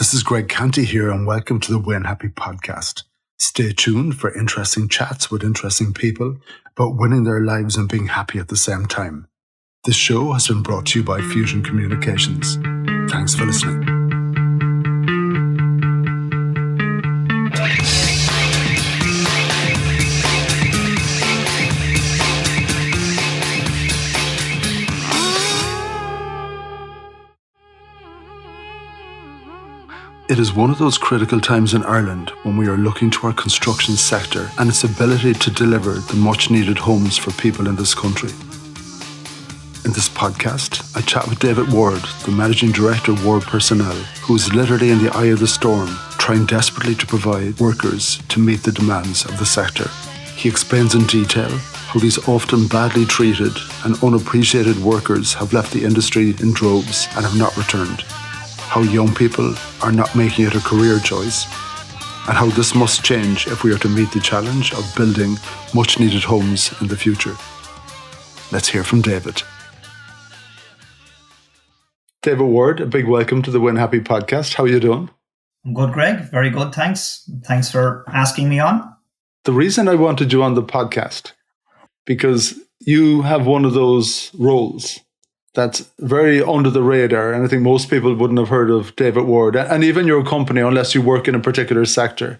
This is Greg Canty here, and welcome to the Win Happy podcast. Stay tuned for interesting chats with interesting people about winning their lives and being happy at the same time. This show has been brought to you by Fusion Communications. Thanks for listening. It is one of those critical times in Ireland when we are looking to our construction sector and its ability to deliver the much needed homes for people in this country. In this podcast, I chat with David Ward, the Managing Director of Ward Personnel, who is literally in the eye of the storm, trying desperately to provide workers to meet the demands of the sector. He explains in detail how these often badly treated and unappreciated workers have left the industry in droves and have not returned, how young people are not making it a career choice, and how this must change if we are to meet the challenge of building much needed homes in the future. Let's hear from David. David Ward, a big welcome to the Win Happy podcast. How are you doing? I'm good, Greg. Very good, thanks. Thanks for asking me on. The reason I wanted you on the podcast, because you have one of those roles that's very under the radar, and I think most people wouldn't have heard of David Ward, and even your company, unless you work in a particular sector.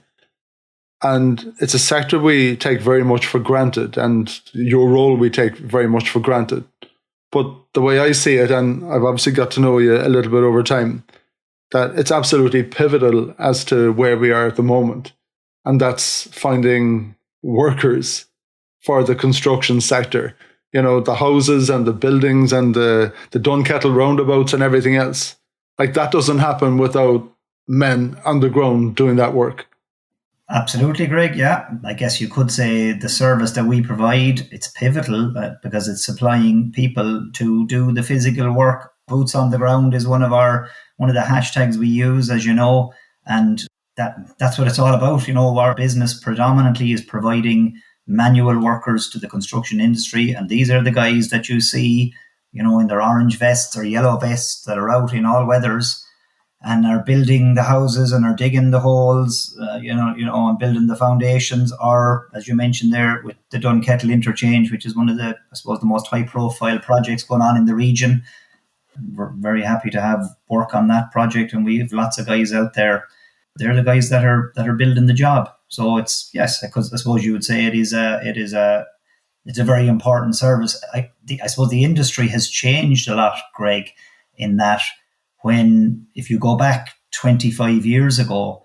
And it's a sector we take very much for granted, and your role we take very much for granted. But the way I see it, and I've obviously got to know you a little bit over time, that it's absolutely pivotal as to where we are at the moment. And that's finding workers for the construction sector. You know, the houses and the buildings and the Dunkettle roundabouts and everything else. Like, that doesn't happen without men on the ground doing that work. Absolutely, Greg. Yeah, I guess you could say the service that we provide, it's pivotal because it's supplying people to do the physical work. Boots on the ground is one of the hashtags we use, as you know, and that's what it's all about. You know, our business predominantly is providing manual workers to the construction industry, and these are the guys that you see, you know, in their orange vests or yellow vests that are out in all weathers and are building the houses and are digging the holes, and building the foundations, or as you mentioned there with the Dunkettle interchange, which is one of the, I suppose, the most high-profile projects going on in the region. We're very happy to have work on that project, and we have lots of guys out there. They're the guys that are building the job. So it's, yes, because I suppose you would say it's a very important service. I suppose the industry has changed a lot, Greg, in that if you go back 25 years ago,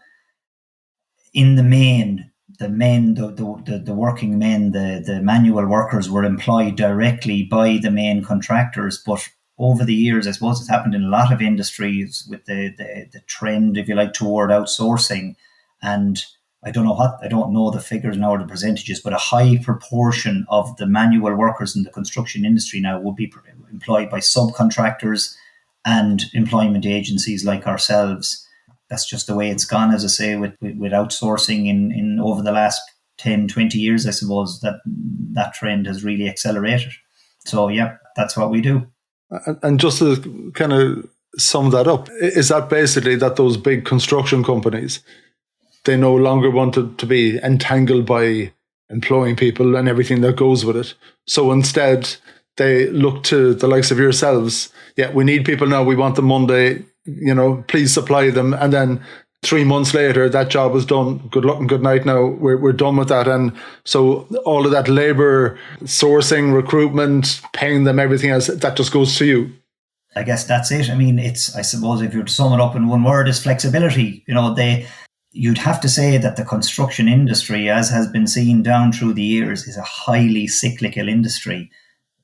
in the main, the working men, the manual workers were employed directly by the main contractors. But over the years, I suppose it's happened in a lot of industries with the trend, if you like, toward outsourcing. And I don't know the figures now or the percentages, but a high proportion of the manual workers in the construction industry now would be employed by subcontractors and employment agencies like ourselves. That's just the way it's gone, as I say, with outsourcing in over the last 10, 20 years, I suppose that trend has really accelerated. So, yeah, that's what we do. And just to kind of sum that up, is that basically that those big construction companies, they no longer want to be entangled by employing people and everything that goes with it. So instead, they look to the likes of yourselves. Yeah, we need people now. We want them Monday. You know, please supply them. And then 3 months later, that job is done. Good luck and good night. Now we're done with that. And so all of that labor, sourcing, recruitment, paying them, everything else, that just goes to you. I guess that's it. I mean, I suppose if you were to sum it up in one word, is flexibility. You know, you'd have to say that the construction industry, as has been seen down through the years, is a highly cyclical industry,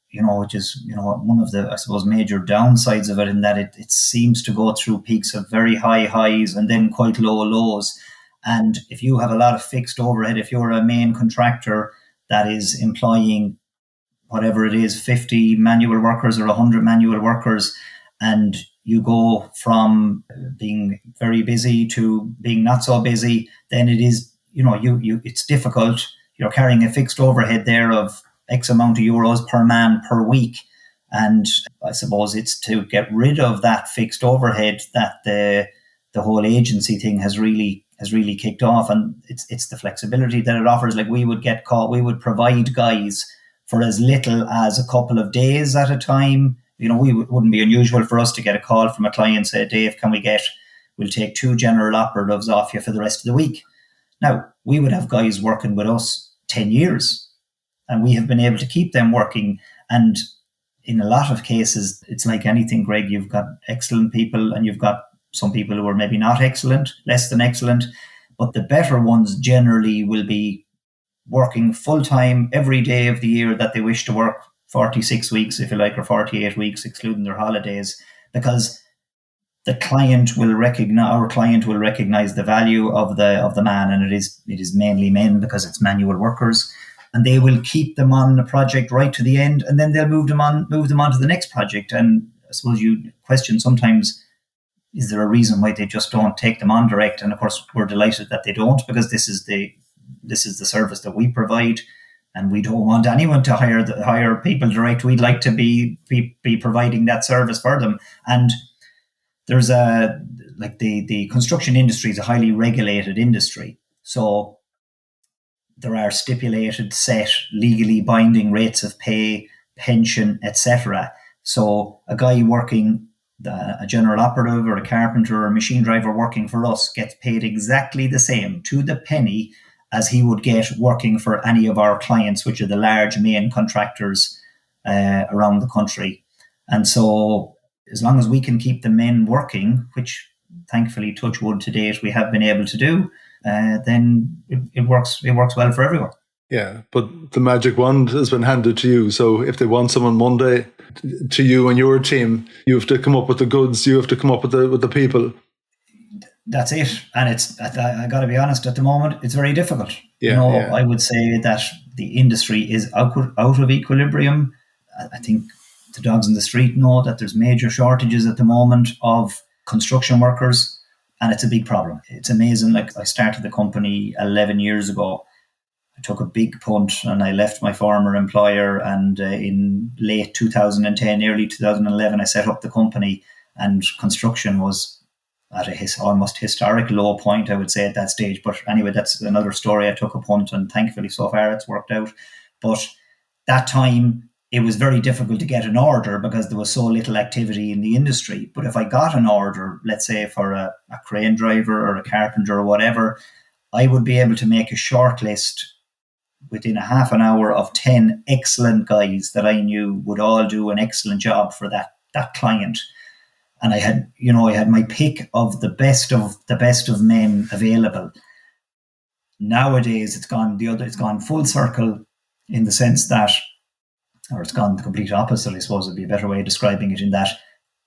you know, which is, you know, one of the, I suppose, major downsides of it, in that it seems to go through peaks of very high highs and then quite low lows. And if you have a lot of fixed overhead, if you're a main contractor that is employing whatever it is, 50 manual workers or 100 manual workers, and you go from being very busy to being not so busy, then it is, you know, it's difficult. You're carrying a fixed overhead there of X amount of euros per man per week. And I suppose it's to get rid of that fixed overhead that the the whole agency thing has really kicked off, and it's the flexibility that it offers. Like we would provide guys for as little as a couple of days at a time. Wouldn't be unusual for us to get a call from a client, say, Dave, we'll take 2 general operatives off you for the rest of the week. Now, we would have guys working with us 10 years, and we have been able to keep them working. And in a lot of cases, it's like anything, Greg, you've got excellent people and you've got some people who are maybe not excellent, less than excellent, but the better ones generally will be working full-time every day of the year that they wish to work, 46 weeks, if you like, or 48 weeks, excluding their holidays, because our client will recognize the value of the man, and it is mainly men because it's manual workers, and they will keep them on the project right to the end, and then they'll move them on to the next project. And I suppose you question sometimes, is there a reason why they just don't take them on direct? And of course, we're delighted that they don't, because this is the service that we provide, and we don't want anyone to hire people direct. We'd like to be providing that service for them. And there's the construction industry is a highly regulated industry, so there are stipulated, set, legally binding rates of pay, pension, etc. So a guy working, a general operative or a carpenter or a machine driver working for us gets paid exactly the same to the penny as he would get working for any of our clients, which are the large main contractors around the country. And so as long as we can keep the men working, which thankfully, touch wood, to date we have been able to do, then it works well for everyone. Yeah, but the magic wand has been handed to you. So if they want someone Monday, to you and your team, you have to come up with the goods. You have to come up with the people. That's it. And I got to be honest, at the moment, it's very difficult. Yeah, I would say that the industry is out of equilibrium. I think the dogs in the street know that there's major shortages at the moment of construction workers, and it's a big problem. It's amazing. Like, I started the company 11 years ago. I took a big punt and I left my former employer, and in late 2010, early 2011, I set up the company, and construction was at a almost historic low point, I would say, at that stage. But anyway, that's another story. I took a punt, and thankfully so far it's worked out. But that time, it was very difficult to get an order because there was so little activity in the industry. But if I got an order, let's say for a crane driver or a carpenter or whatever, I would be able to make a short list within a half an hour of 10 excellent guys that I knew would all do an excellent job for that client. And I had my pick of the best of men available. Nowadays, it's gone full circle, in the sense that, or it's gone the complete opposite, I suppose would be a better way of describing it, in that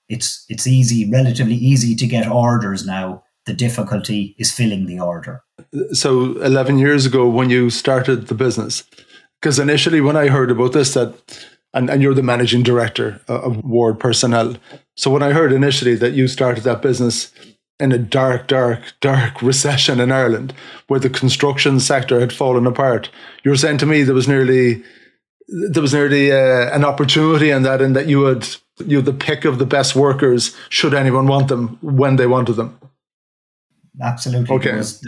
it's relatively easy to get orders now. The difficulty is filling the order. So 11 years ago, when you started the business, because initially when I heard about this, and you're the managing director of Ward Personnel. So when I heard initially that you started that business in a dark recession in Ireland, where the construction sector had fallen apart, you were saying to me there was nearly an opportunity in that you had the pick of the best workers, should anyone want them, when they wanted them. Absolutely. Okay. Because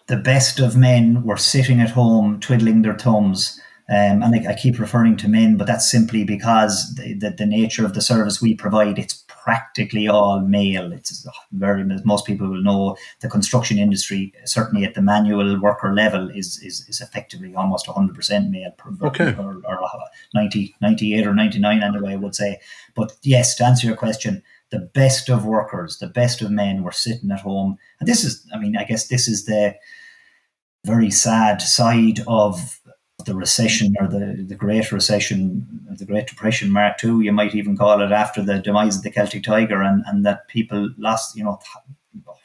the best of men were sitting at home twiddling their thumbs. And I keep referring to men, but that's simply because the nature of the service we provide, it's practically all male. It's very, as most people will know, the construction industry, certainly at the manual worker level, is effectively almost 100% male. Okay. Or 90, 98 or 99 anyway, I would say. But yes, to answer your question, the best of workers, the best of men were sitting at home. And I guess this is the very sad side of the recession, or the Great Recession, the Great Depression Mark II, you might even call it, after the demise of the Celtic Tiger, and that people lost,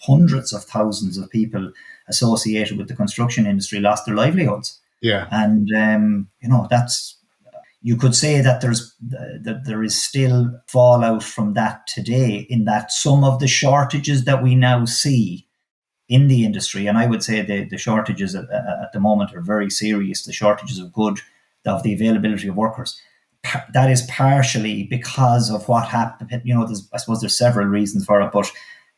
hundreds of thousands of people associated with the construction industry lost their livelihoods. Yeah. And, you could say that there is still fallout from that today, in that some of the shortages that we now see in the industry, and I would say the shortages at the moment are very serious, the shortages of the availability of workers. That is partially because of what happened. I suppose there's several reasons for it, but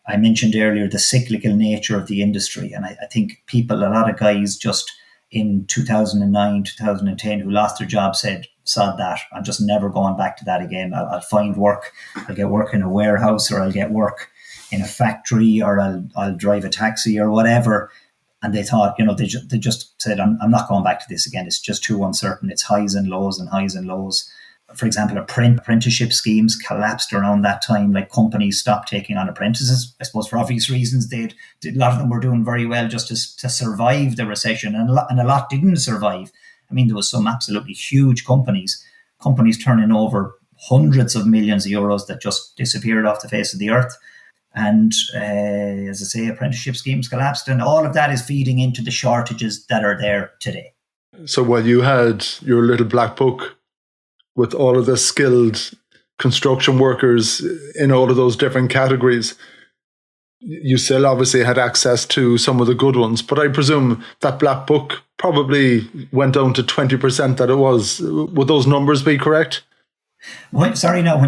I mentioned earlier the cyclical nature of the industry. And I think a lot of guys just in 2009, 2010 who lost their job said, sod that, I'm just never going back to that again. I'll find work. I'll get work in a warehouse, or I'll get work in a factory, or I'll drive a taxi or whatever. And they thought, they just said, I'm not going back to this again. It's just too uncertain. It's highs and lows and highs and lows. For example, apprenticeship schemes collapsed around that time. Like, companies stopped taking on apprentices, I suppose for obvious reasons. A lot of them were doing very well just to survive the recession, and a lot didn't survive. I mean, there was some absolutely huge companies turning over hundreds of millions of euros that just disappeared off the face of the earth. And as I say, apprenticeship schemes collapsed, and all of that is feeding into the shortages that are there today. So while you had your little black book with all of the skilled construction workers in all of those different categories, you still obviously had access to some of the good ones. But I presume that black book probably went down to 20% that it was. Would those numbers be correct? When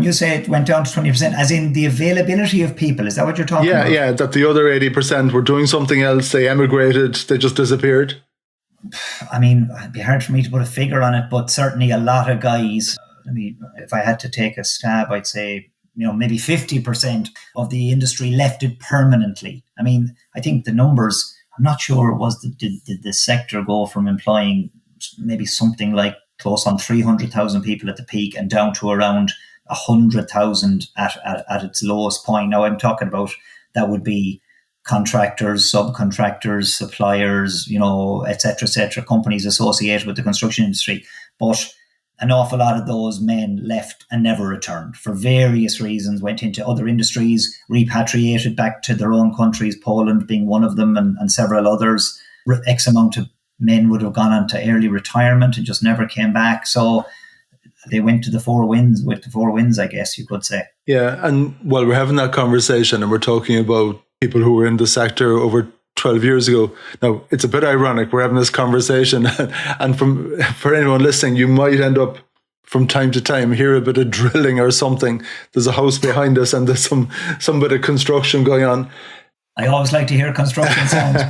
you say it went down to 20%, as in the availability of people, is that what you're talking about? Yeah, that the other 80% were doing something else, they emigrated, they just disappeared. I mean, it'd be hard for me to put a figure on it, but certainly a lot of guys, if I had to take a stab, I'd say, maybe 50% of the industry left it permanently. I mean, I think the numbers, I'm not sure it was, did the sector go from employing maybe something like close on 300,000 people at the peak and down to around 100,000 at its lowest point. Now, I'm talking about, that would be contractors, subcontractors, suppliers, et cetera, companies associated with the construction industry. But an awful lot of those men left and never returned for various reasons, went into other industries, repatriated back to their own countries, Poland being one of them, and several others. X amount of men would have gone on to early retirement and just never came back. So they went to the four winds, I guess you could say. Yeah, and while we're having that conversation and we're talking about people who were in the sector over 12 years ago. Now, it's a bit ironic. We're having this conversation and for anyone listening, you might end up from time to time hear a bit of drilling or something. There's a house behind us and there's some bit of construction going on. I always like to hear construction sounds.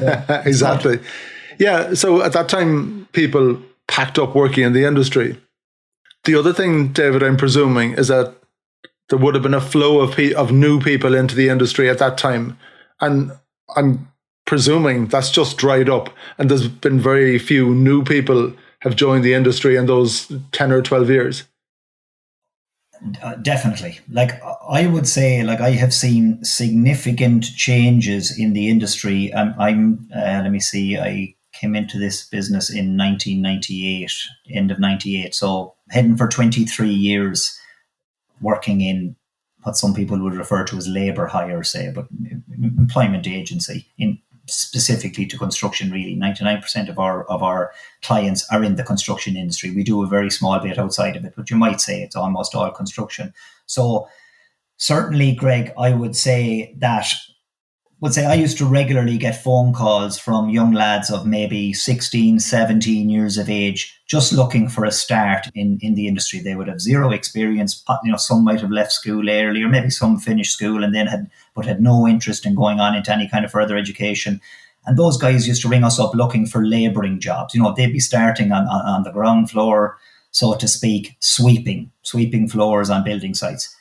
Exactly. Yeah, so at that time, people packed up working in the industry. The other thing, David, I'm presuming, is that there would have been a flow of new people into the industry at that time. And I'm presuming that's just dried up, and there's been very few new people have joined the industry in those 10 or 12 years. Definitely. Like, I would say, like, I have seen significant changes in the industry. Let me see, I came into this business in 1998, end of 98. So heading for 23 years working in what some people would refer to as labour hire, say, but employment agency, in specifically to construction. Really, 99% of our clients are in the construction industry. We do a very small bit outside of it, but you might say it's almost all construction. So certainly, Greg, I would say I used to regularly get phone calls from young lads of maybe 16, 17 years of age, just looking for a start in the industry. They would have zero experience. Some might have left school early, or maybe some finished school and then had no interest in going on into any kind of further education. And those guys used to ring us up looking for labouring jobs. They'd be starting on the ground floor, so to speak, sweeping floors on building sites.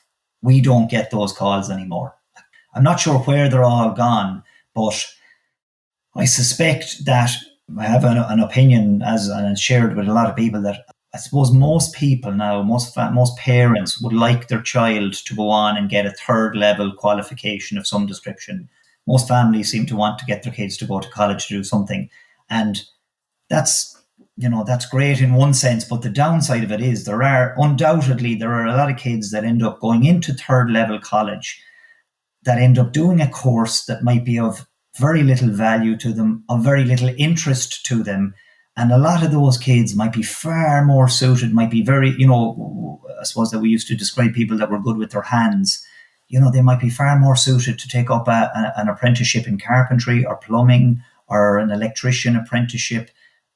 We don't get those calls anymore. I'm not sure where they're all gone, but I suspect that I have an opinion, and shared with a lot of people, that I suppose most people now, most parents would like their child to go on and get a third level qualification of some description. Most families seem to want to get their kids to go to college to do something. And that's great in one sense, but the downside of it is there are a lot of kids that end up going into third level college that end up doing a course that might be of very little value to them, of very little interest to them. And a lot of those kids might be far more suited, might be very, I suppose that we used to describe people that were good with their hands. They might be far more suited to take up an apprenticeship in carpentry or plumbing or an electrician apprenticeship,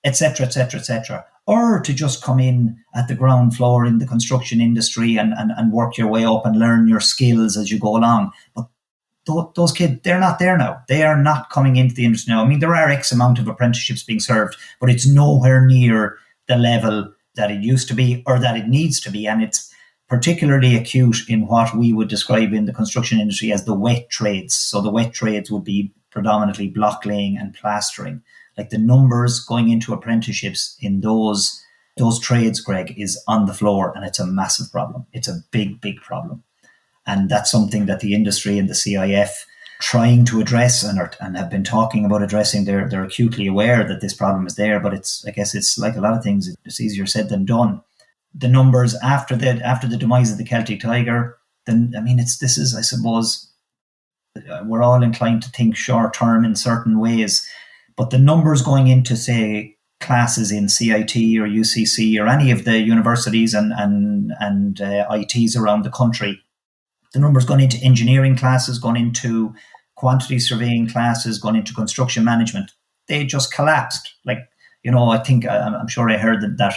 etc., etc., etc., or to just come in at the ground floor in the construction industry and work your way up and learn your skills as you go along. But those kids, they're not there now. They are not coming into the industry now. I mean, there are X amount of apprenticeships being served, but it's nowhere near the level that it used to be or that it needs to be. And it's particularly acute in what we would describe in the construction industry as the wet trades. So the wet trades would be predominantly block laying and plastering. Like the numbers going into apprenticeships in those trades, Greg, is on the floor, and it's a massive problem. It's a big, big problem. And that's something that the industry and the CIF trying to address and have been talking about addressing. They're acutely aware that this problem is there, but I guess it's like a lot of things, it's easier said than done. The numbers after the demise of the Celtic Tiger, then I mean, this is, I suppose, we're all inclined to think short term in certain ways, but the numbers going into, say, classes in CIT or UCC or any of the universities and ITs around the country, the numbers going into engineering classes, going into quantity surveying classes, going into construction management, they just collapsed. Like, I think, I'm sure I heard that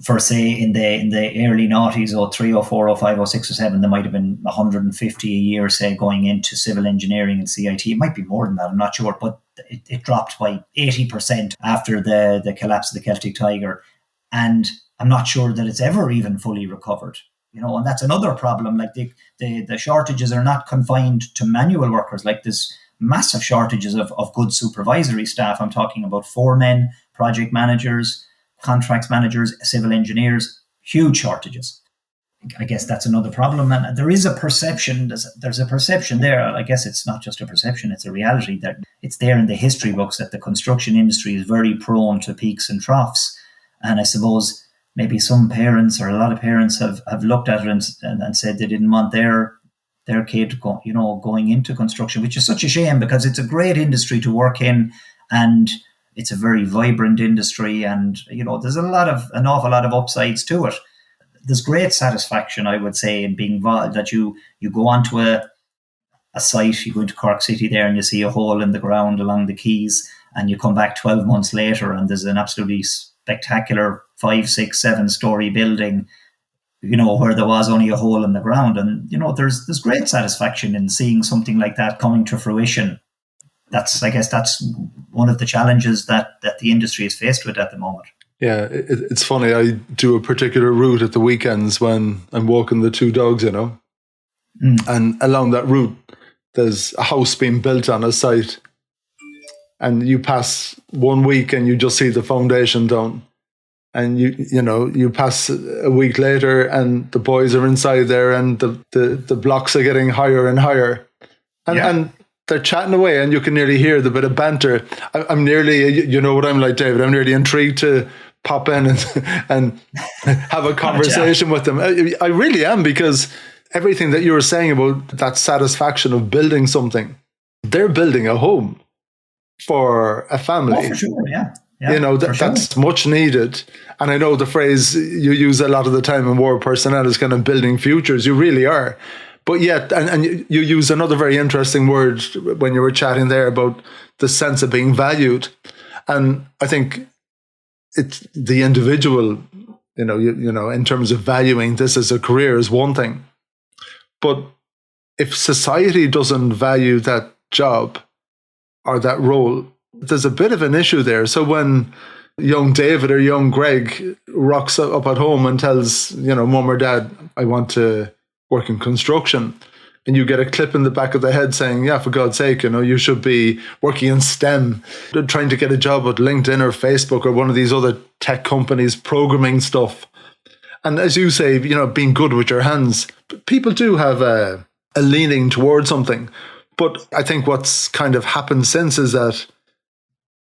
for, say, in the early noughties, 03, 04, 05, 06 or 07, there might have been 150 a year, say, going into civil engineering and CIT. It might be more than that, I'm not sure, but it dropped by 80% after the collapse of the Celtic Tiger. And I'm not sure that it's ever even fully recovered. And that's another problem. Like the shortages are not confined to manual workers. Like there's massive shortages of good supervisory staff. I'm talking about foremen, project managers, contracts managers, civil engineers, huge shortages. I guess that's another problem. And there is a perception, there's a perception there. I guess it's not just a perception, it's a reality that it's there in the history books that the construction industry is very prone to peaks and troughs. And I suppose maybe some parents or a lot of parents have looked at it and said they didn't want their kid going into construction, which is such a shame because it's a great industry to work in and it's a very vibrant industry, and there's an awful lot of upsides to it. There's great satisfaction, I would say, in being involved, that you go onto a site, you go into Cork City there and you see a hole in the ground along the quays, and you come back 12 months later and there's an absolutely spectacular 5, 6, 7-story building, where there was only a hole in the ground. And, there's great satisfaction in seeing something like that coming to fruition. I guess that's one of the challenges that the industry is faced with at the moment. Yeah, it's funny. I do a particular route at the weekends when I'm walking the two dogs, and along that route, there's a house being built on a site, and you pass 1 week and you just see the foundation down, and you pass a week later and the boys are inside there, and the blocks are getting higher and higher, and they're chatting away, and you can nearly hear the bit of banter. I'm nearly, what I'm like, David. I'm nearly intrigued to pop in and have a conversation with them. I really am, because everything that you were saying about that satisfaction of building something, they're building a home for a family. Oh, for sure, yeah. That's much needed. And I know the phrase you use a lot of the time in war personnel is kind of building futures. You really are. But yet, and you use another very interesting word when you were chatting there about the sense of being valued. And I think it's the individual, in terms of valuing this as a career is one thing. But if society doesn't value that job or that role, there's a bit of an issue there. So when young David or young Greg rocks up at home and tells, mum or dad, I want to work in construction, and you get a clip in the back of the head saying, yeah, for God's sake, you should be working in STEM, trying to get a job at LinkedIn or Facebook or one of these other tech companies, programming stuff. And as you say, being good with your hands, people do have a leaning towards something. But I think what's kind of happened since is that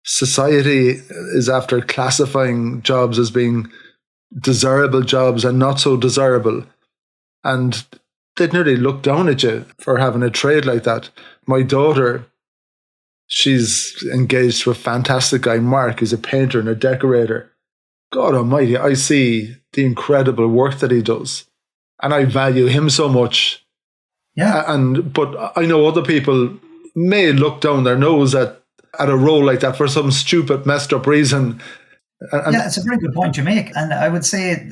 society is after classifying jobs as being desirable jobs and not so desirable. And they'd nearly look down at you for having a trade like that. My daughter, she's engaged to a fantastic guy, Mark. He's a painter and a decorator. God almighty, I see the incredible work that he does. And I value him so much. Yeah. But I know other people may look down their nose at a role like that for some stupid, messed up reason. Yeah, it's a very good point you make. And I would say,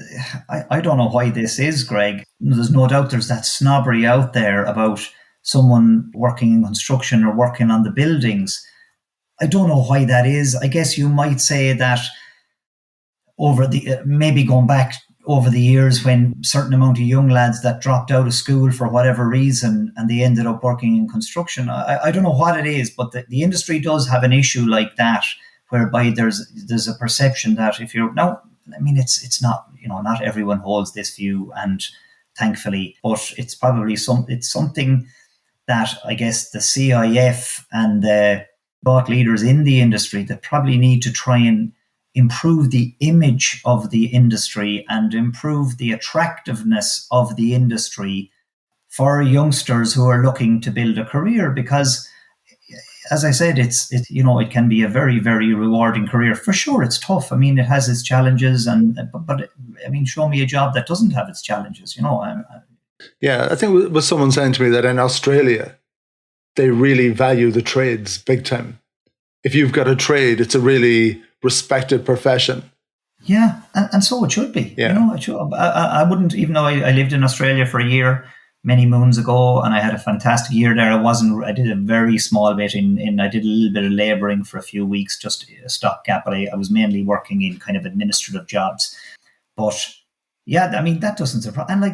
I don't know why this is, Greg. There's no doubt there's that snobbery out there about someone working in construction or working on the buildings. I don't know why that is. I guess you might say that over the maybe going back over the years when certain amount of young lads that dropped out of school for whatever reason and they ended up working in construction. I don't know what it is, but the industry does have an issue like that, whereby there's a perception that if you're now, I mean, it's not, not everyone holds this view, and thankfully, but it's probably something that I guess the CIF and the thought leaders in the industry that probably need to try and improve the image of the industry and improve the attractiveness of the industry for youngsters who are looking to build a career. Because, as I said, it can be a very, very rewarding career. For sure, it's tough. I mean, it has its challenges, but I mean, show me a job that doesn't have its challenges. Yeah, I think it was someone saying to me that in Australia, they really value the trades big time. If you've got a trade, it's a really respected profession. Yeah, and so it should be. Yeah. I wouldn't, even though I lived in Australia for a year many moons ago, and I had a fantastic year there. I did a very small bit I did a little bit of labouring for a few weeks, just a stopgap, but I was mainly working in kind of administrative jobs. But yeah, I mean, that doesn't surprise. And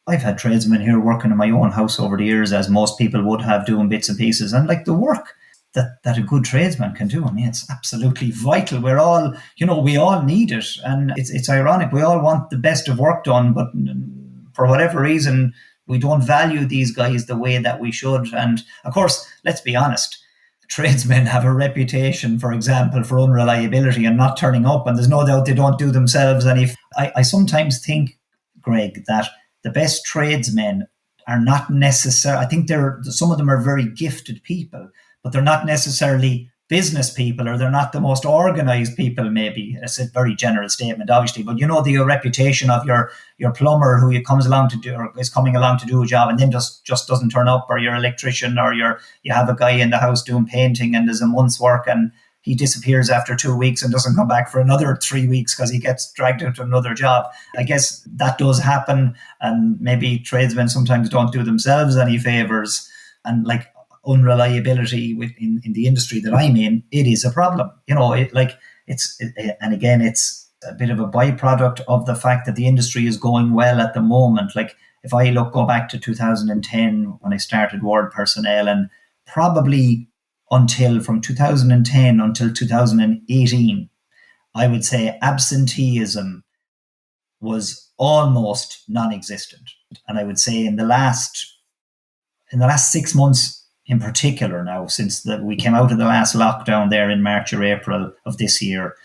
I've had tradesmen here working in my own house over the years, as most people would have, doing bits and pieces. And the work that a good tradesman can do, I mean, it's absolutely vital. We're all, we all need it. And it's ironic. We all want the best of work done, but for whatever reason, we don't value these guys the way that we should. And of course, let's be honest, tradesmen have a reputation, for example, for unreliability and not turning up. And there's no doubt they don't do themselves. And if I sometimes think, Greg, that the best tradesmen are not necessarily, I think some of them are very gifted people, but they're not necessarily business people, or they're not the most organized people, maybe. It's a very general statement, obviously, but the reputation of your plumber who comes along to do, or is coming along to do a job and then just doesn't turn up, or your electrician, or you have a guy in the house doing painting and there's a month's work and he disappears after 2 weeks and doesn't come back for another 3 weeks because he gets dragged into another job. I guess that does happen, and maybe tradesmen sometimes don't do themselves any favors. And unreliability in the industry that I'm in, it is a problem. It's a bit of a byproduct of the fact that the industry is going well at the moment. If I go back to 2010 when I started Ward Personnel, and probably from 2010 until 2018, I would say absenteeism was almost non-existent. And I would say in the last 6 months in particular now, since we came out of the last lockdown there in March or April of this year,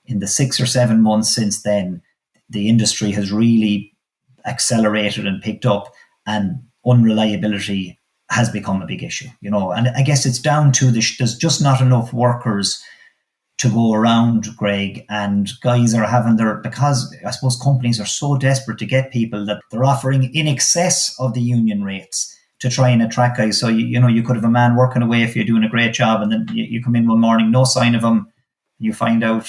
in the 6 or 7 months since then, the industry has really accelerated and picked up, and unreliability has become a big issue, and I guess it's down to there's just not enough workers to go around, Greg, and guys are because I suppose companies are so desperate to get people that they're offering in excess of the union rates to try and attract guys. So, you could have a man working away if you're doing a great job, and then you come in one morning, no sign of him, and you find out,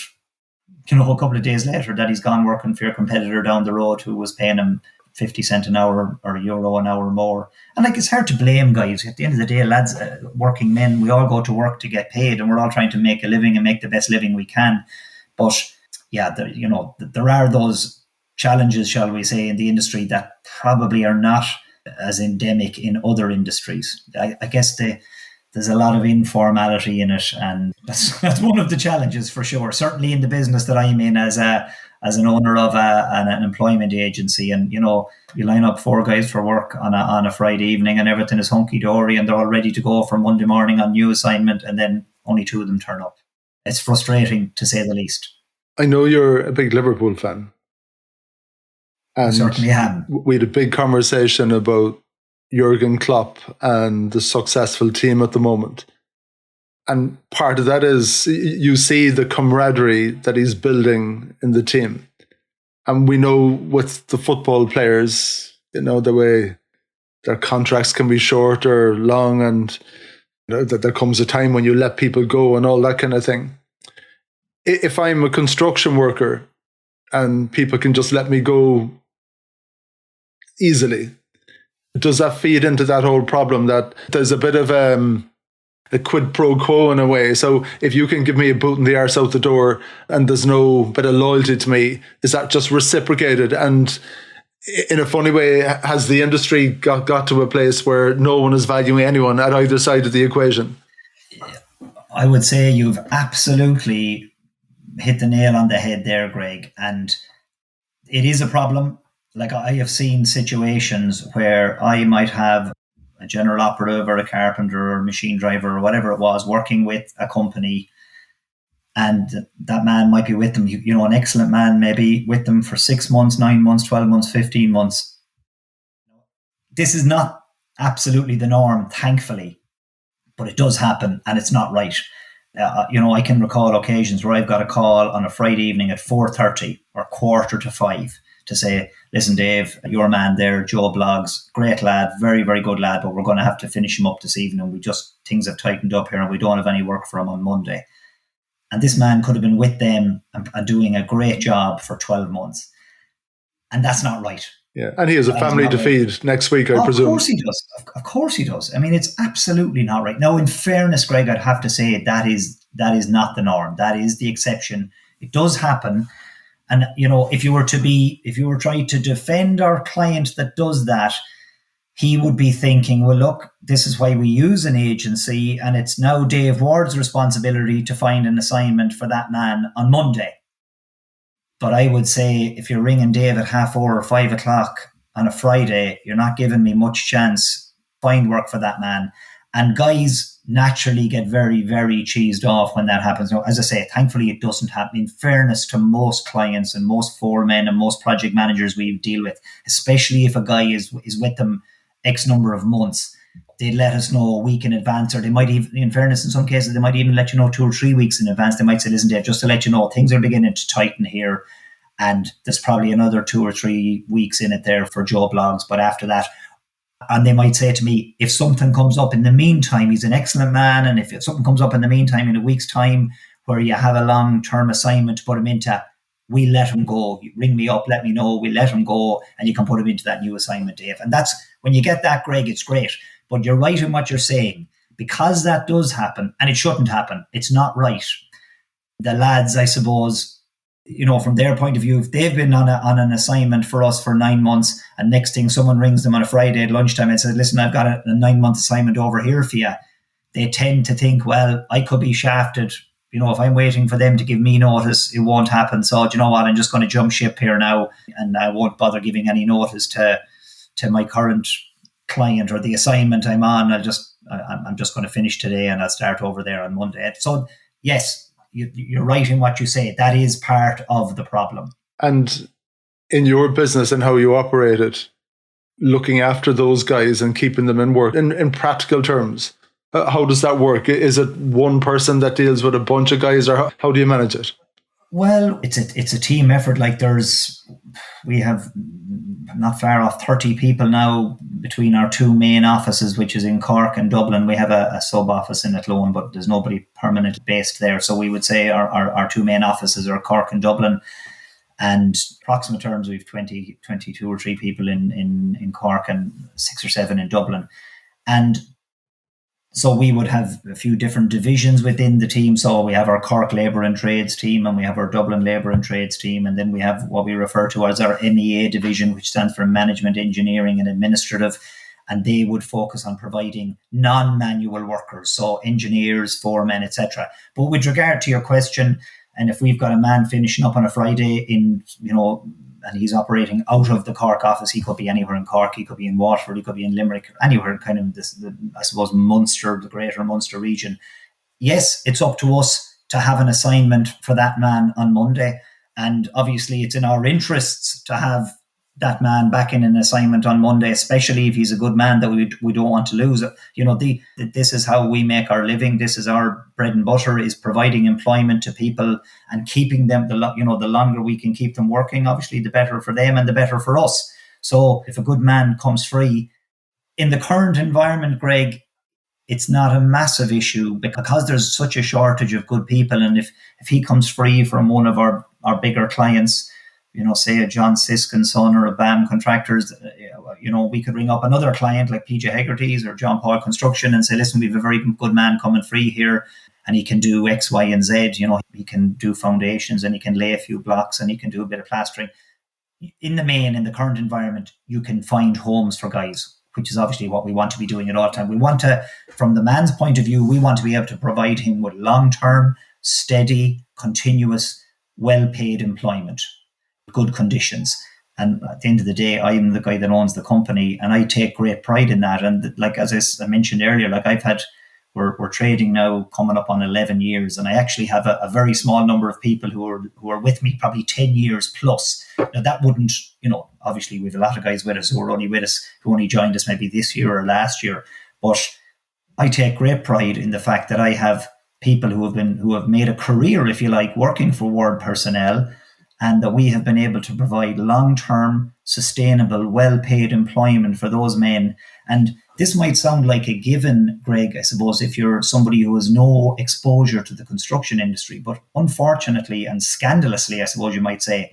a couple of days later that he's gone working for your competitor down the road who was paying him 50 cent an hour or euro an hour more. And it's hard to blame guys. At the end of the day, lads, working men, we all go to work to get paid, and we're all trying to make a living and make the best living we can. But yeah, there are those challenges, shall we say, in the industry that probably are not as endemic in other industries. I guess there's a lot of informality in it, and that's one of the challenges for sure. Certainly in the business that I'm in as an owner of an employment agency, and you line up 4 guys for work on a Friday evening, and everything is hunky dory, and they're all ready to go for Monday morning on new assignment, and then only 2 of them turn up. It's frustrating, to say the least. I know you're a big Liverpool fan. And certainly am. We had a big conversation about Jurgen Klopp and the successful team at the moment. And part of that is you see the camaraderie that he's building in the team. And we know with the football players, the way their contracts can be short or long, and that there comes a time when you let people go and all that kind of thing. If I'm a construction worker and people can just let me go easily, Does that feed into that whole problem that there's a bit of a quid pro quo in a way? So if you can give me a boot in the arse out the door and there's no bit of loyalty to me, is that just reciprocated? And in a funny way, has the industry got to a place where no one is valuing anyone at either side of the equation? I would say you've absolutely hit the nail on the head there, Greg. And it is a problem. Like, I have seen situations where I might have a general operative or a carpenter or a machine driver or whatever it was working with a company, and that man might be with them, an excellent man, maybe with them for 6 months, 9 months, 12 months, 15 months. This is not absolutely the norm, thankfully, but it does happen and it's not right. I can recall occasions where I've got a call on a Friday evening at 4:30 or 4:45 to say, listen, Dave, your man there, Joe Bloggs, great lad, very, very good lad, but we're going to have to finish him up this evening. Things have tightened up here and we don't have any work for him on Monday. And this man could have been with them and doing a great job for 12 months. And that's not right. Yeah, and he has a family to feed next week, I presume. Of course he does. Of course he does. I mean, it's absolutely not right. Now, in fairness, Greg, I'd have to say that is not the norm. That is the exception. It does happen. And, if you were trying to defend our client that does that, he would be thinking, well, look, this is why we use an agency, and it's now Dave Ward's responsibility to find an assignment for that man on Monday. But I would say if you're ringing Dave at 4:30 or 5 o'clock on a Friday, you're not giving me much chance. Find work for that man. And guys naturally get very, very cheesed off when that happens. Now, as I say, thankfully it doesn't happen. In fairness to most clients and most foremen and most project managers we deal with, especially if a guy is with them X number of months, they let us know a week in advance, or they might even, in fairness, in some cases, they might even let you know 2 or 3 weeks in advance. They might say, listen, Dave, just to let you know, things are beginning to tighten here, and there's probably another 2 or 3 weeks in it there for Joe Bloggs, but after that, and they might say to me, if something comes up in the meantime, he's an excellent man, and if something comes up in the meantime in a week's time where you have a long-term assignment to put him into, we let him go. You ring me up, let me know, we let him go, and you can put him into that new assignment, Dave. And that's, when you get that, Greg, it's great. But you're right in what you're saying. Because that does happen, and it shouldn't happen, it's not right. The lads, I suppose, from their point of view, if they've been on an assignment for us for 9 months, and next thing someone rings them on a Friday at lunchtime and says, listen, I've got a 9-month assignment over here for you, they tend to think, well, I could be shafted. If I'm waiting for them to give me notice, it won't happen. So, do you know what? I'm just going to jump ship here now, and I won't bother giving any notice to my current client or the assignment I'm on. I'm just going to finish today and I'll start over there on Monday. So, yes, you're right in what you say. That is part of the problem. And in your business and how you operate it, looking after those guys and keeping them in work, in practical terms, how does that work? Is it one person that deals with a bunch of guys, or how do you manage it? Well, it's a team effort. Like, we have not far off 30 people now between our 2 main offices, which is in Cork and Dublin. We have a sub office in Athlone, but there's nobody permanent based there. So we would say our 2 main offices are Cork and Dublin. And approximate terms, we've 22 or 3 people in Cork and 6 or 7 in Dublin. And so we would have a few different divisions within the team. So we have our Cork Labour and Trades team, and we have our Dublin Labour and Trades team. And then we have what we refer to as our MEA division, which stands for Management, Engineering and Administrative. And they would focus on providing non-manual workers, so engineers, foremen, etc. But with regard to your question, and if we've got a man finishing up on a Friday and he's operating out of the Cork office, he could be anywhere in Cork, he could be in Waterford, he could be in Limerick, anywhere kind of Munster, the greater Munster region. Yes, it's up to us to have an assignment for that man on Monday. And obviously it's in our interests to have that man back in an assignment on Monday, especially if he's a good man that we don't want to lose. This is how we make our living. This is our bread and butter, is providing employment to people and keeping them. The longer we can keep them working, obviously, the better for them and the better for us. So if a good man comes free in the current environment, Greg, it's not a massive issue because there's such a shortage of good people. And if he comes free from one of our bigger clients, say a John Siskin son or a BAM Contractors, we could ring up another client like PJ Hegarty's or John Paul Construction and say, listen, we have a very good man coming free here and he can do X, Y, and Z. He can do foundations and he can lay a few blocks and he can do a bit of plastering. In the main, in the current environment, you can find homes for guys, which is obviously what we want to be doing at all time. We want to, from the man's point of view, we want to be able to provide him with long-term, steady, continuous, well-paid employment, good conditions. And at the end of the day, I'm the guy that owns the company and I take great pride in that. And like, as I mentioned earlier, like we're trading now coming up on 11 years. And I actually have a very small number of people who are with me probably 10 years plus. Now that wouldn't, obviously we have a lot of guys with us who only joined us maybe this year or last year. But I take great pride in the fact that I have people who have made a career, if you like, working for Ward Personnel, and that we have been able to provide long-term, sustainable, well-paid employment for those men. And this might sound like a given, Greg, I suppose, if you're somebody who has no exposure to the construction industry. But unfortunately and scandalously, I suppose you might say,